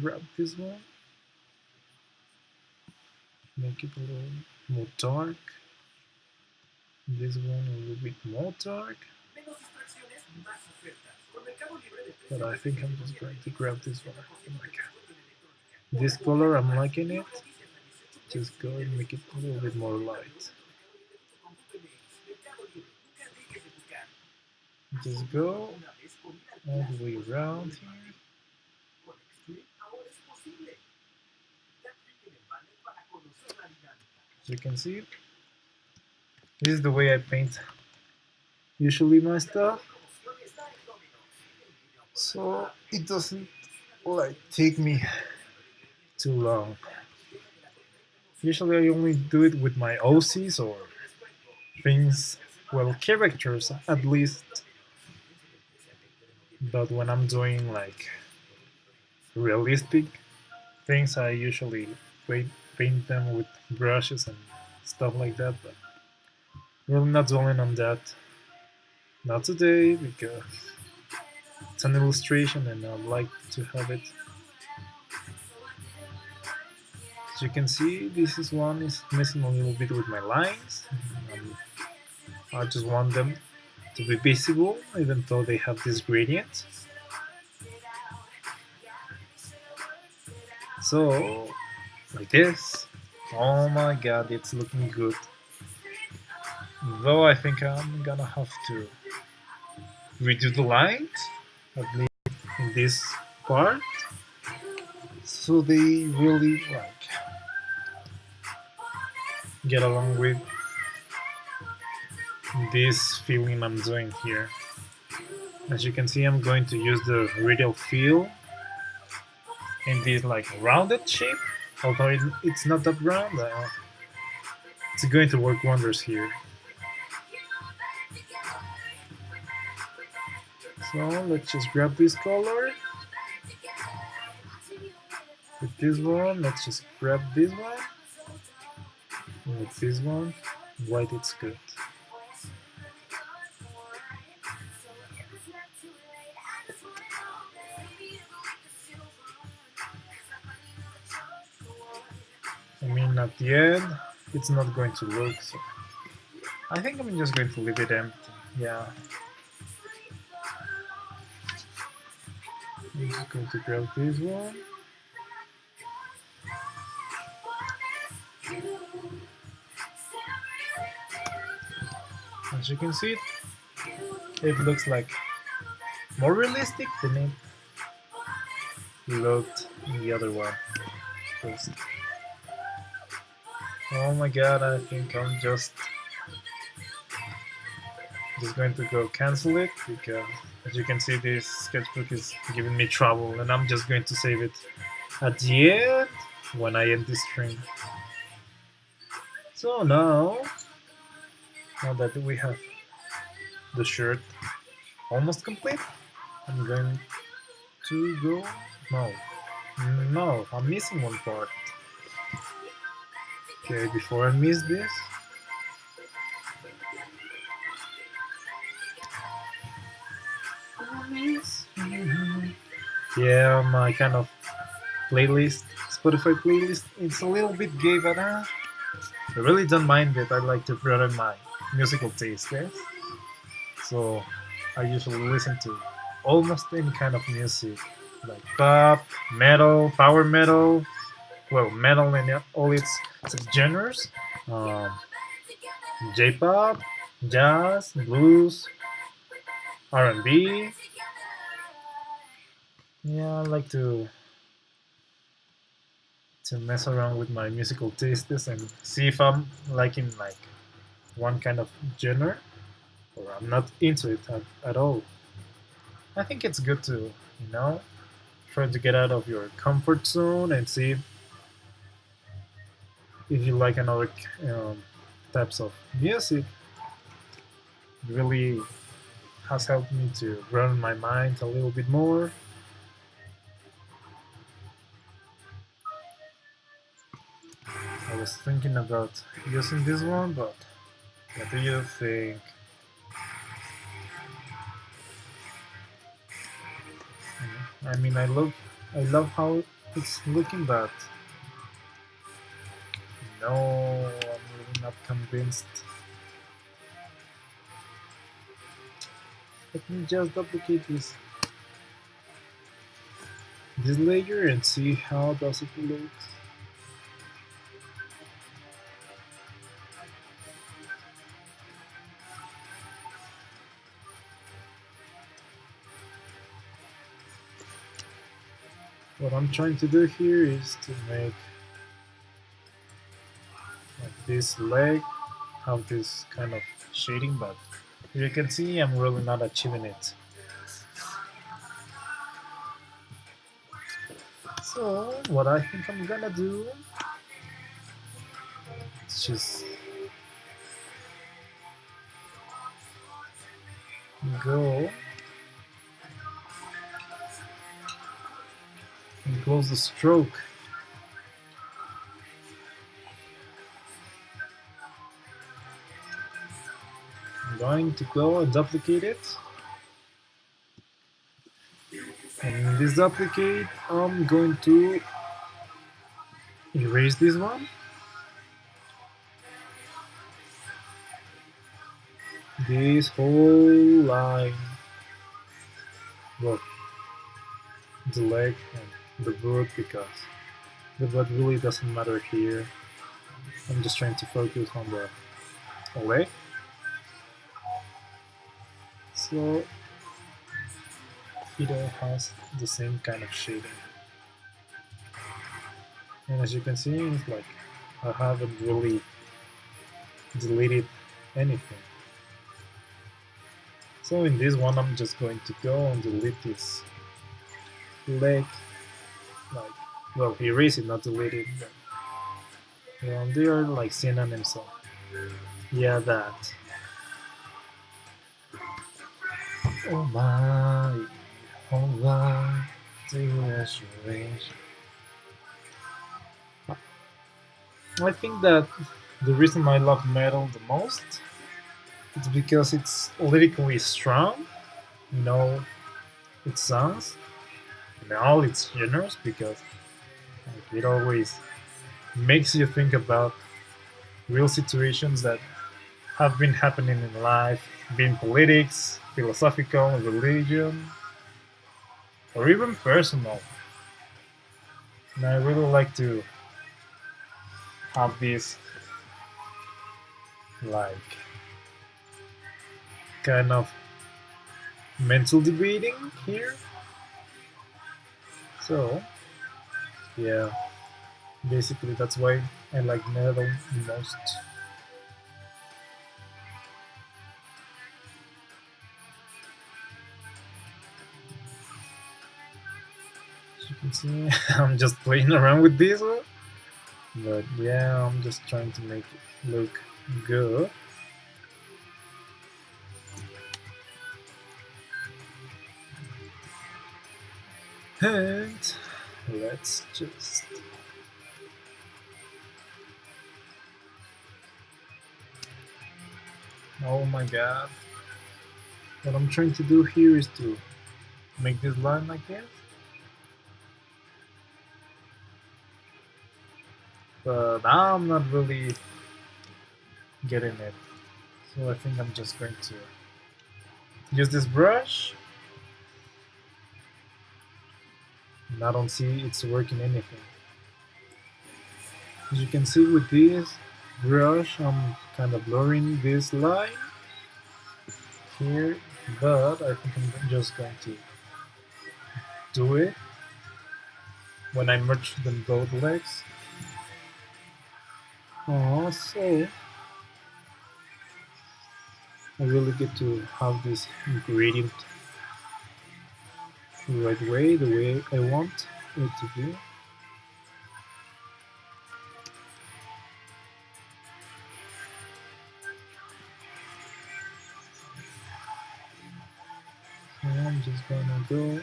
Grab this one, make it a little more dark, this one a little bit more dark, but I think I'm just going to grab this one. This color, I'm liking it, just go and make it a little bit more light. Just go all the way around here. As you can see, this is the way I paint usually my stuff, so it doesn't like take me too long. Usually I only do it with my OCs or things, well, characters at least, but when I'm doing like realistic things, I usually paint them with brushes and stuff like that, but we're not dwelling on that. Not today, because it's an illustration and I'd like to have it. As you can see, this is one is messing a little bit with my lines. I just want them to be visible, even though they have this gradient. So, like this. Oh my god, it's looking good. Though I think I'm gonna have to redo the lines, at least in this part, so they really like get along with this feeling I'm doing here. As you can see, I'm going to use the radial fill in this like rounded shape, although it's not that round. It's going to work wonders here. So let's just grab this color. With this one, let's just grab this one. And with this one, white, it's good. I mean, at the end, it's not going to look, so I think I'm just going to leave it empty. Yeah. I'm just going to grab this one. As you can see, it looks like more realistic than it looked in the other one. First. Oh my god, I think I'm just going to go cancel it, because as you can see, this sketchbook is giving me trouble, and I'm just going to save it at the end when I end this stream. So now that we have the shirt almost complete, I'm going to go. No, I'm missing one part. Okay, before I miss this, yeah, my kind of playlist, Spotify playlist, it's a little bit gay, but I really don't mind it. I like to broaden my musical taste, yes? So I usually listen to almost any kind of music, like pop, metal, power metal, well, metal and all its genres, J-pop, jazz, blues, R&B. Yeah, I like to mess around with my musical tastes and see if I'm liking like one kind of genre or I'm not into it at all. I think it's good to, try to get out of your comfort zone and see if you like another types of music, it really has helped me to run my mind a little bit more. I was thinking about using this one, but what do you think? I mean, I love how it's looking, but no, I'm really not convinced. Let me just duplicate this layer and see how does it look. What I'm trying to do here is to make like this leg have this kind of shading, but you can see I'm really not achieving it. So what I think I'm gonna do is just go and close the stroke. I'm going to go and duplicate it. And in this duplicate, I'm going to erase this one. This whole line. Well, the leg and the boot, because the boot really doesn't matter here. I'm just trying to focus on the leg. So it all has the same kind of shading. And as you can see, it's like I haven't really deleted anything. So in this one, I'm just going to go and delete this leg. Like, well, erase it, not delete it. But, they are like synonyms. So yeah, that. Oh my, oh my, I think that the reason I love metal the most is because it's lyrically strong, you know, its songs, and all its genres, because like, it always makes you think about real situations that have been happening in life, being politics, philosophical, religion, or even personal. And I really like to have this like kind of mental debating here. So yeah, basically that's why I like metal the most. As you can see, I'm just playing around with this one. But yeah, I'm just trying to make it look good. And let's just oh my god. What I'm trying to do here is to make this line like this. But I'm not really getting it. So I think I'm just going to use this brush. And I don't see it's working anything. As you can see with this brush, I'm kind of blurring this line here, but I think I'm just going to do it when I merge them both legs. So I really get to have this gradient the right way, the way I want it to be. I'm just gonna go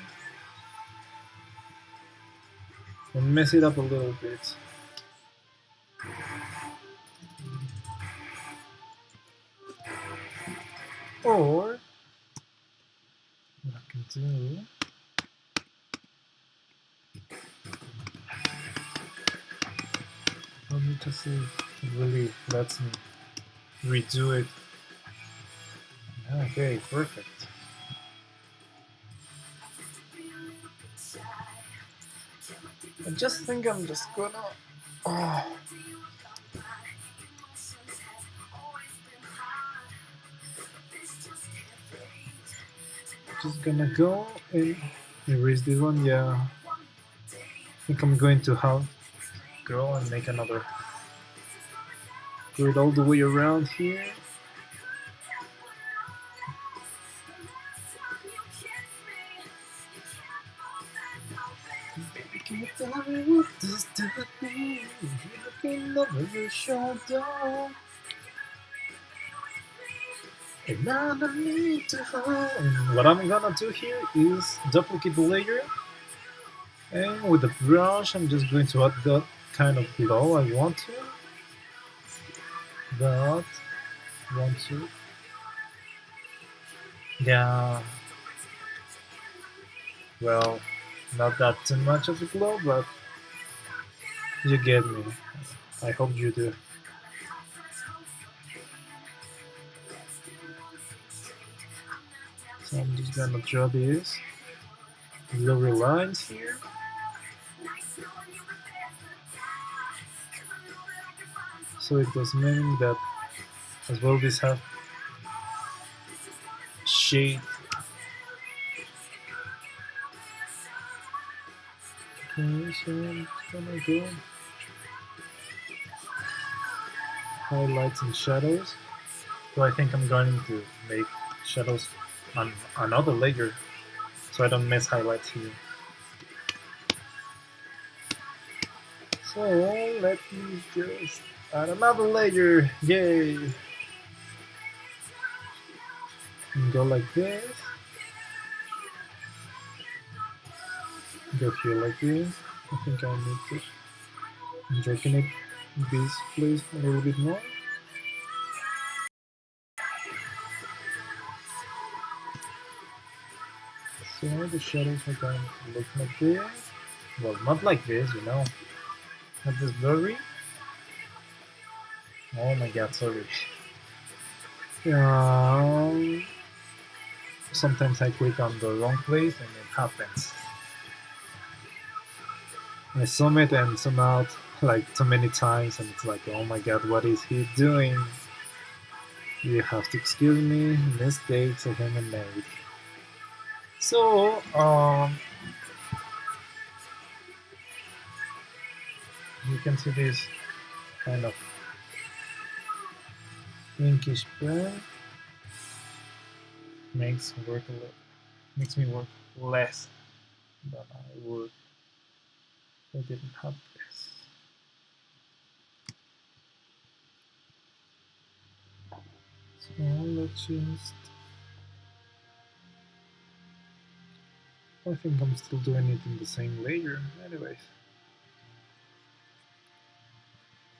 and mess it up a little bit. Or what I can do, I need to see if it really lets me redo it. Okay, perfect. I just think I'm just gonna just gonna go and erase this one. Yeah, I think I'm going to have go and make another. Go it all the way around here. Baby, can you tell me what this to me? You're looking over your shoulder. And I don't need to hold. And what I'm gonna do here is duplicate the layer. And with the brush, I'm just going to add that kind of glow I want to. That, want to. Yeah. Well, not that too much of a glow, but you get me. I hope you do. So I'm just gonna draw these blurry lines here. So it does mean that as well these have shade. Okay, so I'm gonna go highlights and shadows. So I think I'm going to make shadows on another layer so I don't miss highlights here. So let me just add another layer, yay! And go like this. Go here like this. I think I need to darken it this place a little bit more. So the shadows are going to look like this. Well, not like this, you know. Not this blurry. Oh my god, sorry. Sometimes I click on the wrong place and it happens. I zoom it and zoom out like too many times and it's like, oh my god, what is he doing? You have to excuse me, mistakes I haven't made. So, you can see this kind of pinkish brown makes me work less than I would if I didn't have this. So let's just. I think I'm still doing it in the same layer, anyways.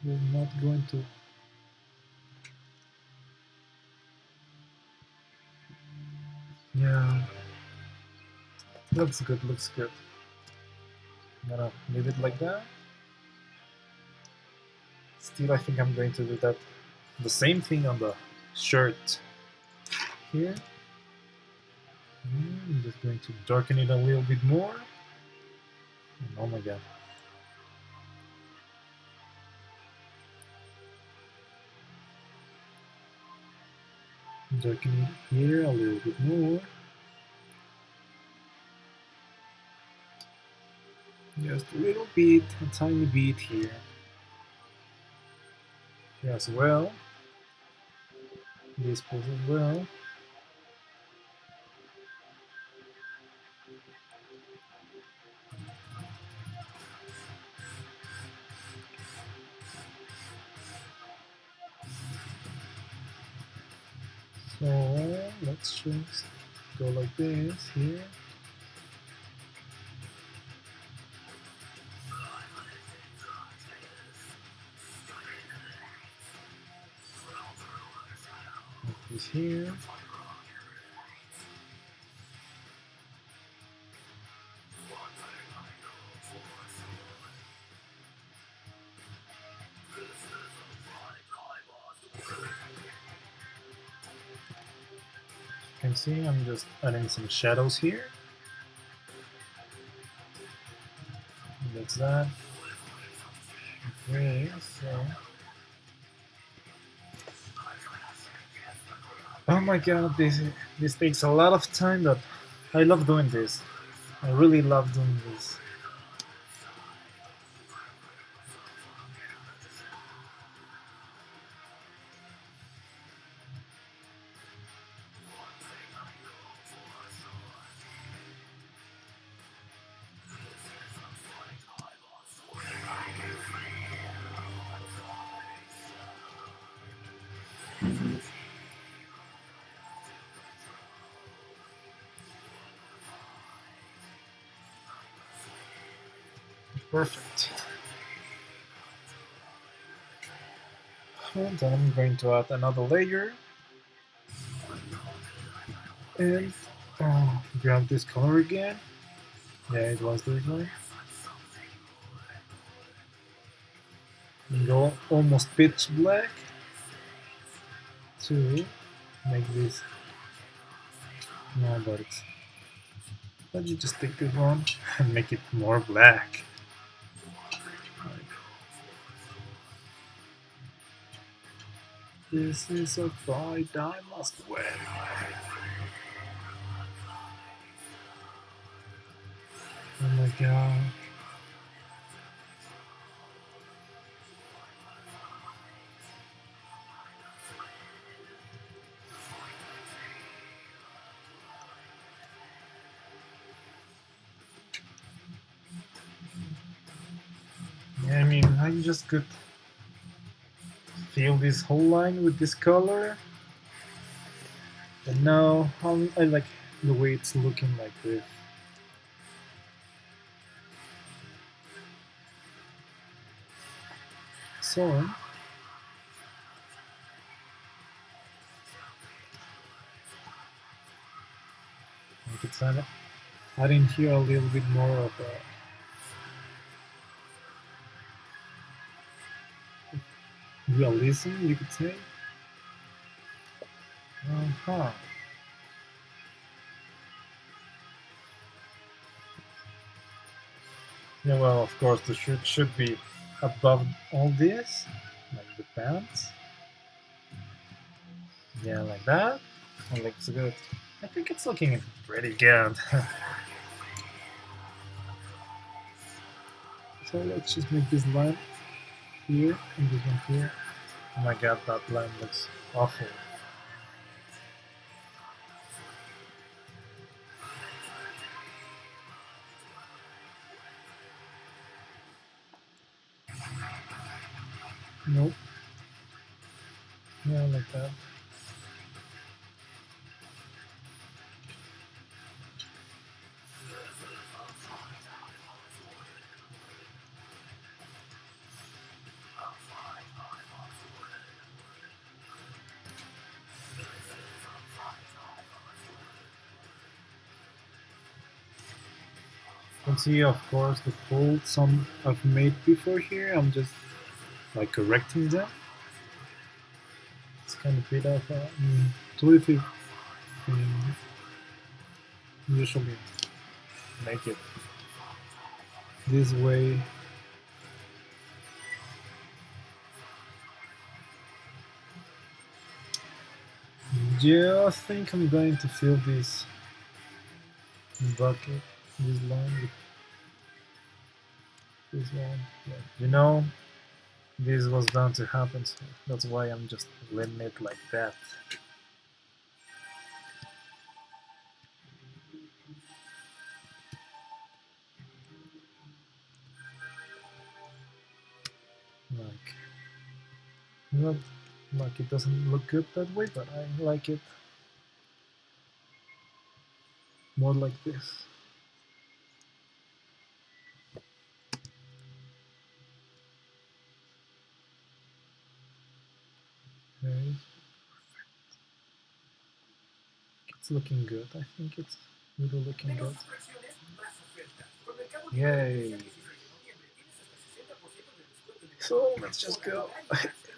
We're not going to. Yeah. Looks good, looks good. I'm gonna leave it like that. Still, I think I'm going to do that. The same thing on the shirt here. I'm just going to darken it a little bit more. And oh my god. Darken it here a little bit more. Just a little bit, a tiny bit here. Here as well. This place as well. So let's just go like this here. Like this here. You can see I'm just adding some shadows here. That's that. Okay, so. Oh my god, this takes a lot of time, but I love doing this. I really love doing this. Perfect. And then I'm going to add another layer. And grab this color again. Yeah, it was this one. And go almost pitch black to make this. No, but it's. Let me just take this one and make it more black. This is a fight I must win. Oh my god. Yeah, I mean, I just could fill this whole line with this color. And now I like the way it's looking like this. So I could add in here a little bit more of a realism, you could say. Uh-huh. Yeah, well, of course, the shirt should be above all this, like the pants. Yeah, like that. It looks good. I think it's looking pretty good. So let's just make this line here and this one here. Oh my god, that line looks awful. Nope. Yeah, like that. You can see, of course, the folds I've made before here. I'm just like correcting them. It's kind of bit of a intuitive thing. Usually make it this way. Yeah, I think I'm going to fill this bucket, this line with this one. Yeah. You know, this was bound to happen, so that's why I'm just letting it like that. Like, not like it doesn't look good that way, but I like it. more like this. Okay. It's looking good. I think it's really looking good. Yay! So let's just go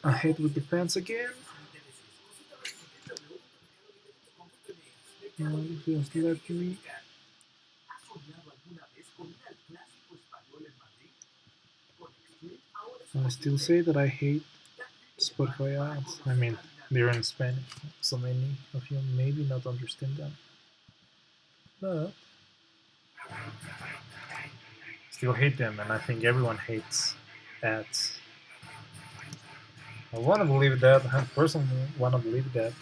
ahead with the pants again. Just let me. I still say that I hate Spotify ads. I mean, they're in Spanish, so many of you maybe not understand them. But still hate them, and I think everyone hates ads. I want to believe that. I personally want to believe that.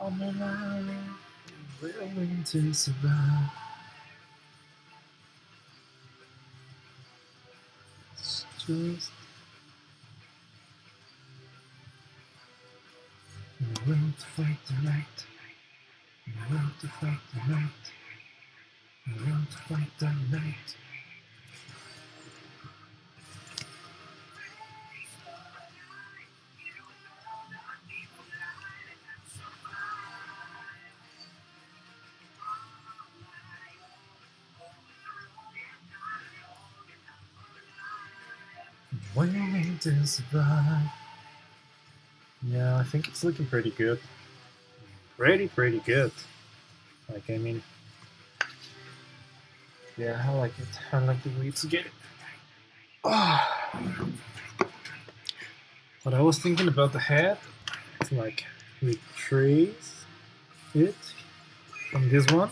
I'm alive, willing to survive. It's just I'm willing to fight the night. I'm willing to fight the night. I'm willing to fight the night. Willing to survive. Yeah, I think it's looking pretty good. Pretty good. Like, I mean, yeah, I like it. I like the way it's getting. Oh. What I was thinking about the head, it's like retrace it from this one,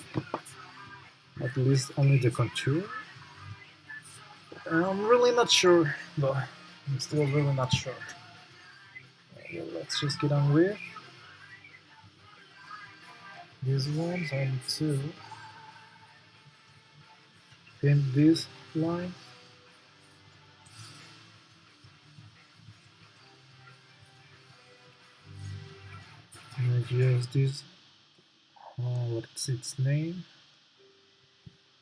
at least only the contour. I'm really not sure, but I'm still really not sure. Okay, let's just get on with these ones. I need to paint this line. And I use this. What's its name?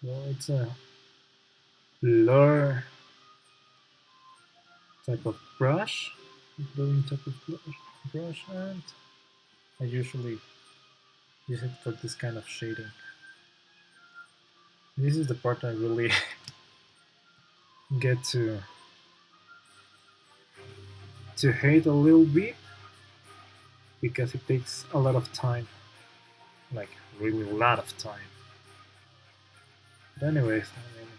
Well, it's a blur type of brush, blurring type of brush, and I usually use it for this kind of shading. This is the part I really get to hate a little bit because it takes a lot of time, like really a lot of time. But anyways, I mean,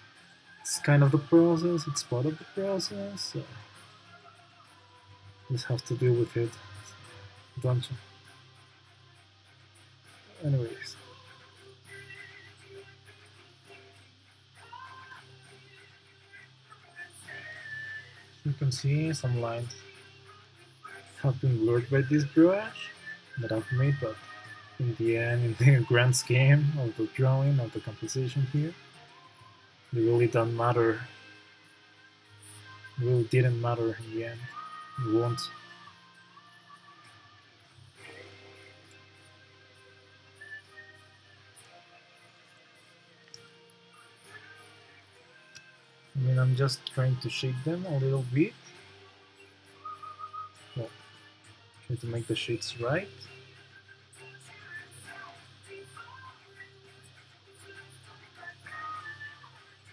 it's kind of the process. It's part of the process. So just have to deal with it, don't you? Anyways. You can see some lines have been blurred by this brush that I've made, but in the end, in the grand scheme of the drawing, of the composition here, they really don't matter. It really didn't matter in the end. It won't. I mean, I'm just trying to shape them a little bit. Well, try to make the shapes right.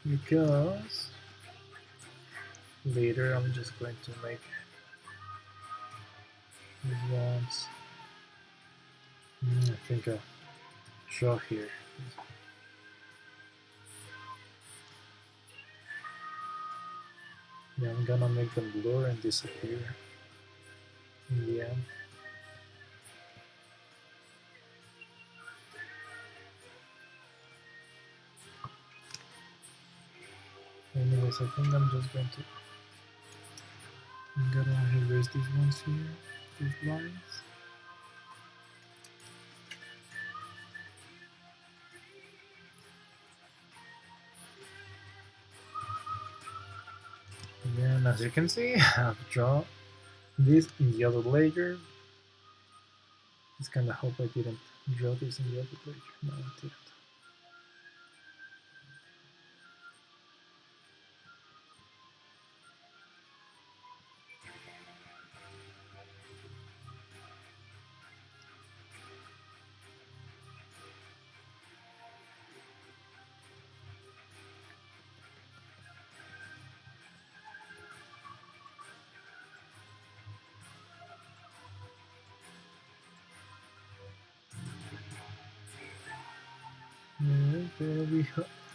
Because later I'm just going to make these ones. I think I'll draw here. Yeah, I'm gonna make them blur and disappear in the end. Anyways, I think I'm just going to I'm gonna erase these ones here, these lines. As you can see, I've drawn this in the other layer. Just kinda hope I didn't draw this in the other layer. No, I didn't.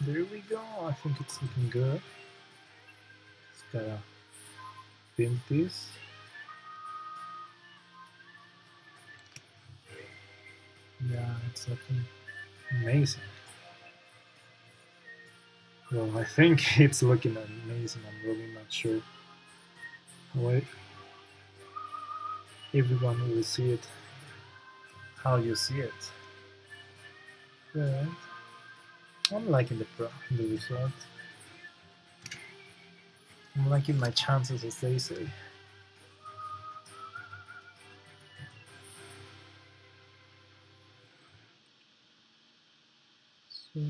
There we go. I think it's looking good. Just gotta pin this. Yeah, it's looking amazing. Well, I think it's looking amazing. I'm really not sure. Wait, everyone will see it how you see it. But I'm liking the result. I'm liking my chances, as they say. So,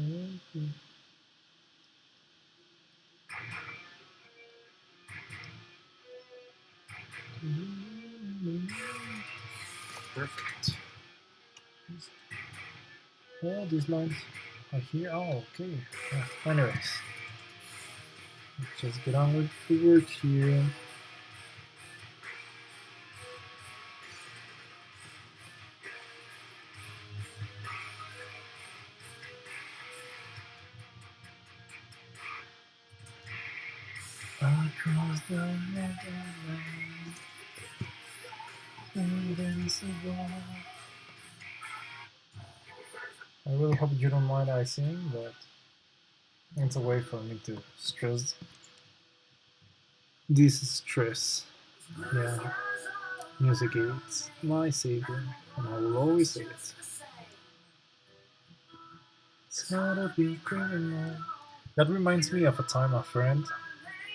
perfect. Oh, these lines are here. Oh, okay. Anyways, let's just get on with the work here. Across the Netherlands, invincible. I really hope you don't mind I sing, but it's a way for me to stress this stress. Yeah, music is my savior, and I will always say it. It's gotta be criminal. That reminds me of a time a friend,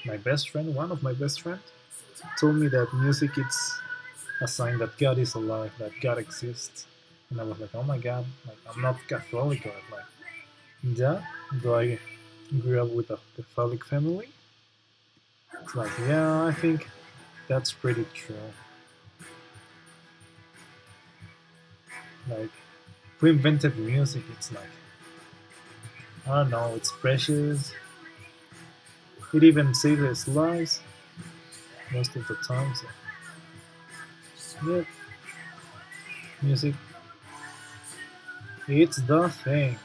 my best friend, one of my best friends, told me that music is a sign that God is alive, that God exists. And I was like, oh my God, like I'm not Catholic, or like, yeah, do I grew up with a Catholic family? It's like, yeah, I think that's pretty true. Like, who invented music? It's like, I don't know, it's precious. It even saves lives most of the time. So, yeah, music, it's the thing.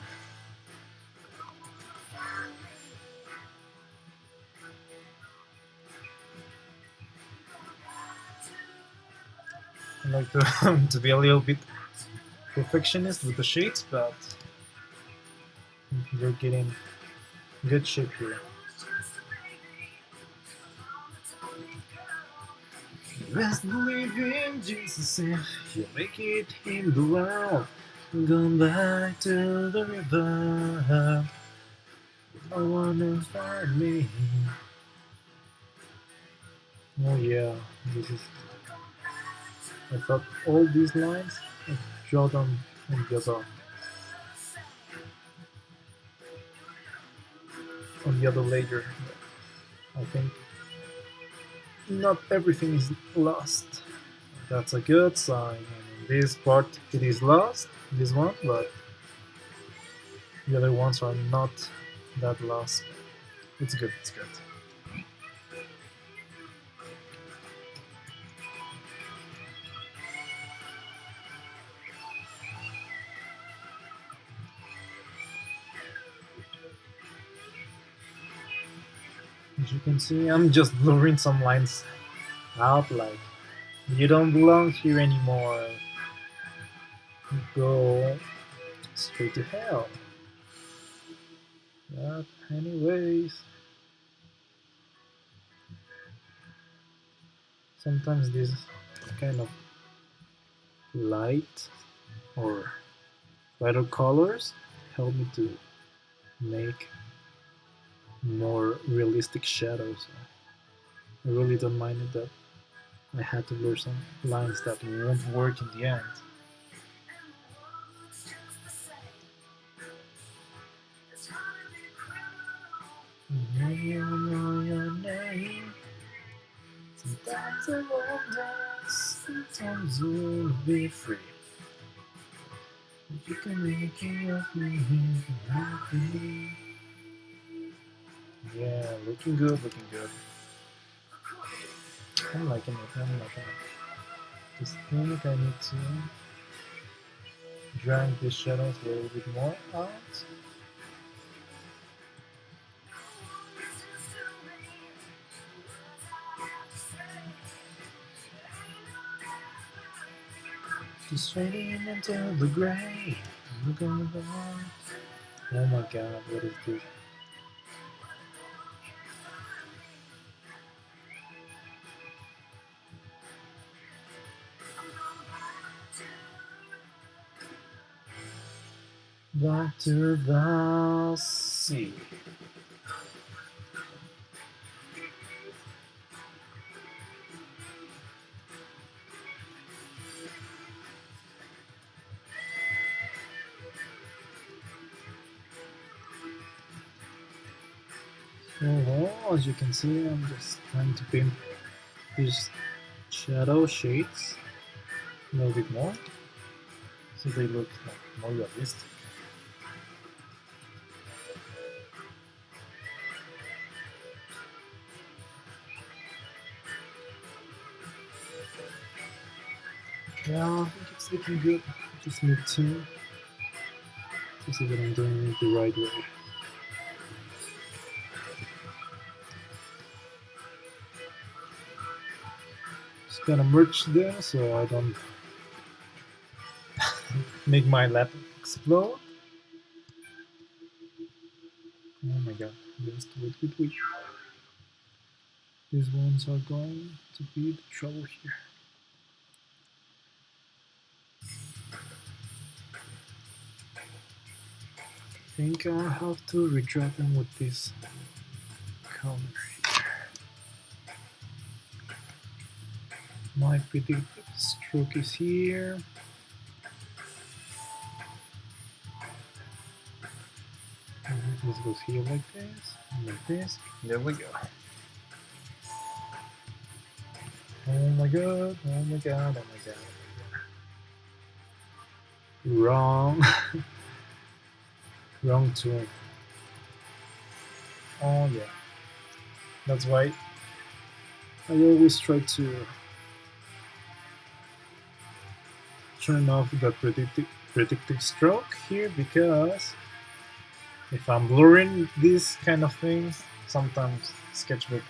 I like to, to be a little bit perfectionist with the shades, but you're getting good shape here. Best believe in Jesus if you make it in the world. Go back to the river. No one will find me. Oh yeah, this is. I thought all these lines, I draw them on the other layer. I think not everything is lost. That's a good sign. And in this part, it is lost. This one, but the other ones are not that lost. It's good. It's good. As you can see, I'm just blurring some lines out, like, you don't belong here anymore. Go straight to hell. But anyways, sometimes this kind of light or lighter colors help me to make more realistic shadows. I really don't mind it that I had to blur some lines that won't work in the end. When you know your name, sometimes I wonder, sometimes you'll be free. You can make it of me, happy. Yeah, looking good, looking good. I'm liking it, I'm liking it. Just think I need to drag the shadows a little bit more out. Just fading into the gray. Look on the wall. Oh my god, what is this? Back to the sea. Oh, as you can see, I'm just trying to paint these shadow shades a little bit more so they look like more realistic. Yeah, I think it's looking good. Just need to see that I'm doing it the right way. Just gotta merge them so I don't make my lap explode. Oh my god, just wait. These ones are going to be the trouble here. I think I have to redraw them with this color. My predicted stroke is here. This goes here like this, like this. There we go. Oh my god, oh my god, oh my god. Wrong. Wrong tool. Oh yeah. That's why I always try to turn off the predictive stroke here, because if I'm blurring these kind of things, sometimes Sketchbook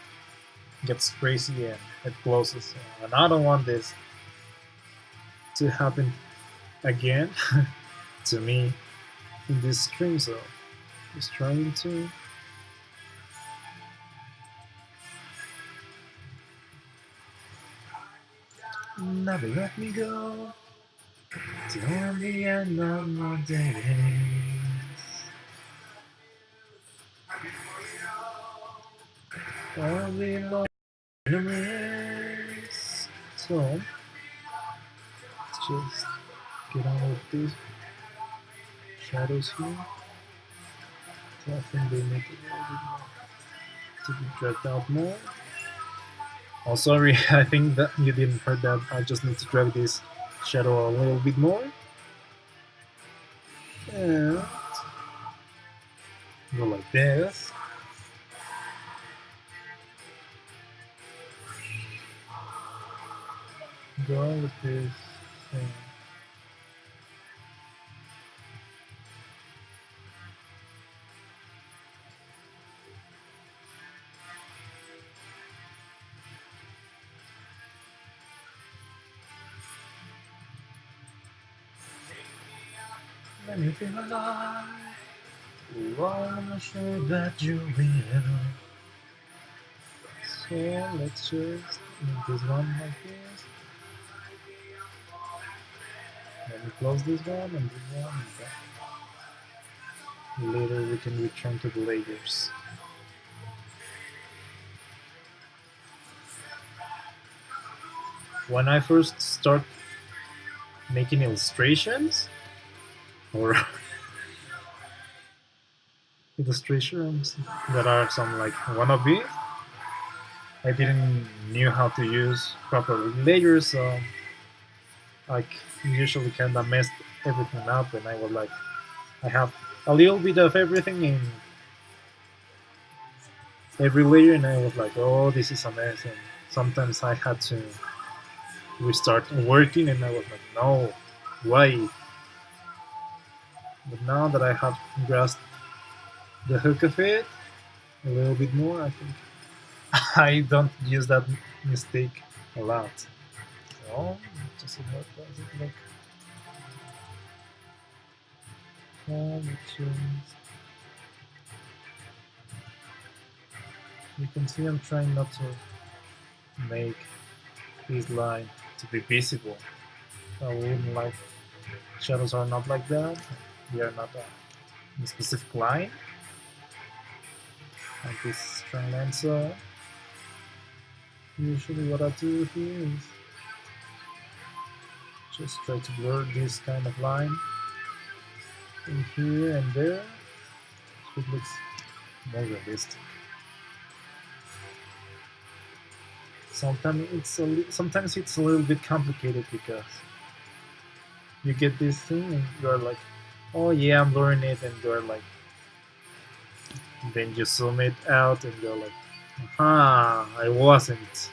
gets crazy and it closes. And I don't want this to happen again to me in this stream, so just trying to never let me go till the end of my days. I'll be lost in a maze. So let's just get on with these shadows here. So I think they make it a little bit more to be dragged out more. Oh, sorry, I think that you didn't heard that. I just need to drag this shadow a little bit more. And go like this. Go with this thing. Let me feel alive. Oh, I'm sure that you will. So let's just make this one like this. Let me close this one and this one and that. Later we can return to the layers. when I first start making illustrations or illustrations that are some like wannabe, I didn't knew how to use proper layers, so like usually kind of messed everything up, and I was like, I have a little bit of everything in every layer, and I was like, oh, this is a mess, and sometimes I had to restart working, and I was like, no, why? But now that I have grasped the hook of it a little bit more, I think I don't use that mistake a lot. So, just see how does it look. You can see I'm trying not to make this line to be visible. I wouldn't like shadows are not like that. They are not a specific line. And this straight line. So usually what I do here is just try to blur this kind of line in here and there, so it looks more realistic. Sometimes it's a little bit complicated because you get this thing and you're like, oh yeah, I'm blurring it, and you're like, then you zoom it out and you're like, I wasn't.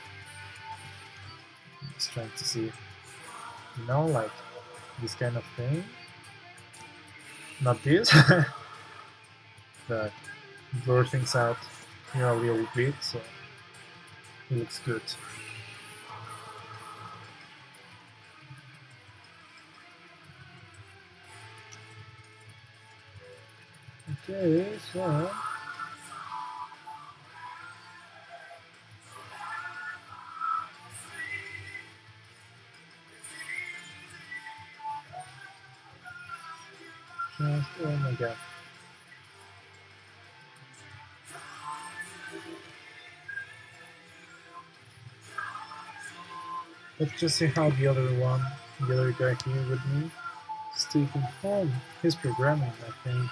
I'm just trying to see, like this kind of thing. Not this, but blur things out here a little bit so it looks good. Okay, so just, oh my god. Let's just see how the other guy here with me, is taking home his programming, I think.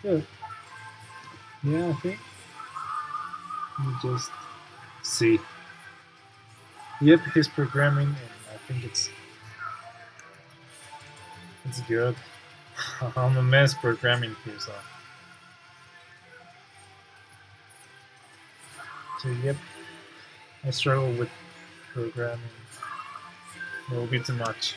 Good. Yeah, I think. You just see. Yep, he's programming, and I think it's good. I'm a mess programming here, so yep, I struggle with programming a little bit too much.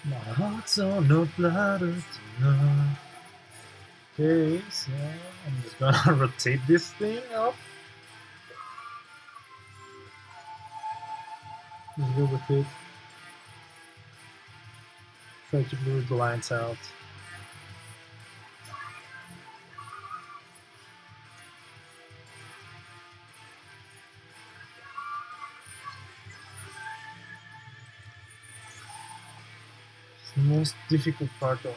My heart's on no platter tonight. Okay, so I'm just gonna rotate this thing up. Just go with it. Try to blur the lines out. It's the most difficult part of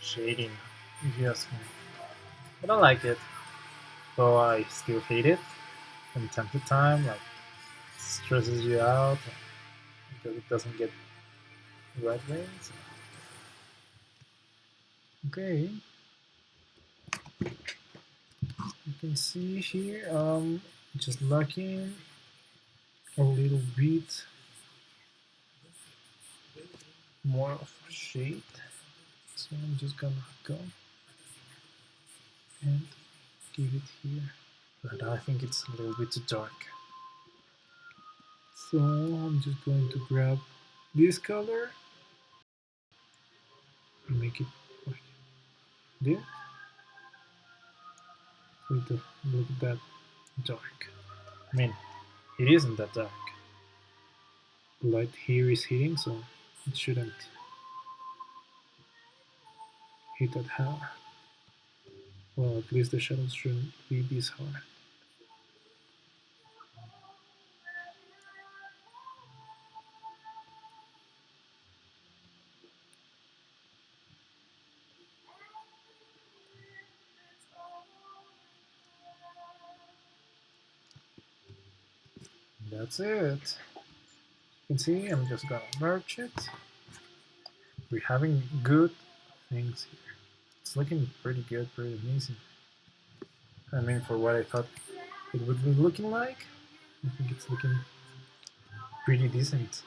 shading, if you ask me. But I like it, though I still hate it from time to time. Like, it stresses you out because it doesn't get the right way. So. Okay, you can see here, just lacking a little bit more of a shade. So I'm just gonna go and give it here. But I think it's a little bit too dark. So I'm just going to grab this color and make it like this. So it doesn't look that dark. I mean, it isn't that dark. The light here is hitting, so it shouldn't hit that hard. Well, at least the shadows shouldn't be this hard. that's it. You can see I'm just gonna merge it. We're having good things here. It's looking pretty good, pretty amazing. I mean, for what I thought it would be looking like, I think it's looking pretty decent.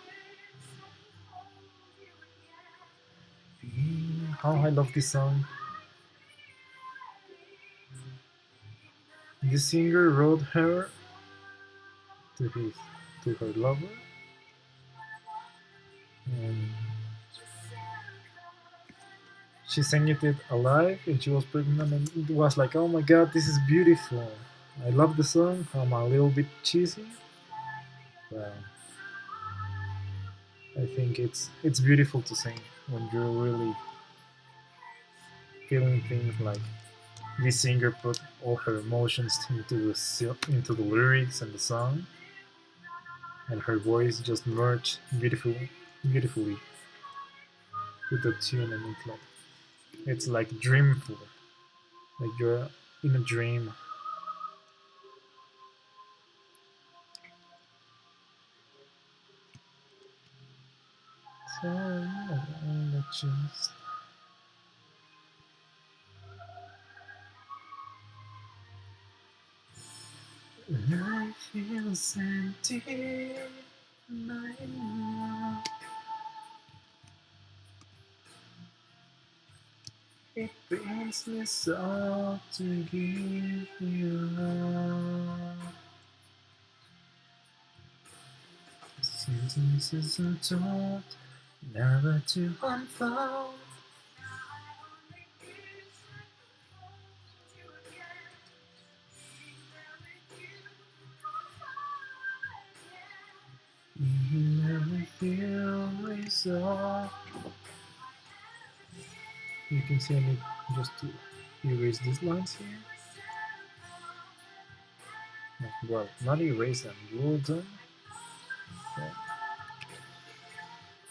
How I love this song. This singer wrote her to his to her lover, and she sang it alive, and she was pregnant, and it was like, oh my god, this is beautiful. I love the song. I'm a little bit cheesy, but I think it's beautiful to sing when you're really feeling things like this singer put all her emotions into the lyrics and the song, and her voice just merged beautifully with the tune, and it's like dreamful, like you're in a dream. So just life feels empty. My it pains me so to give you love. Sentences untold, never to unfold. You never feel resolved. You can see I need just to erase these lines here. Well, not erase them, glue them.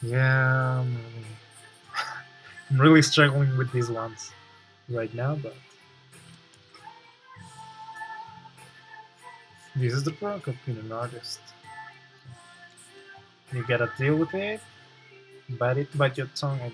Yeah, I'm really struggling with these ones right now, but this is the perk of being an artist. You gotta deal with it, bite your tongue.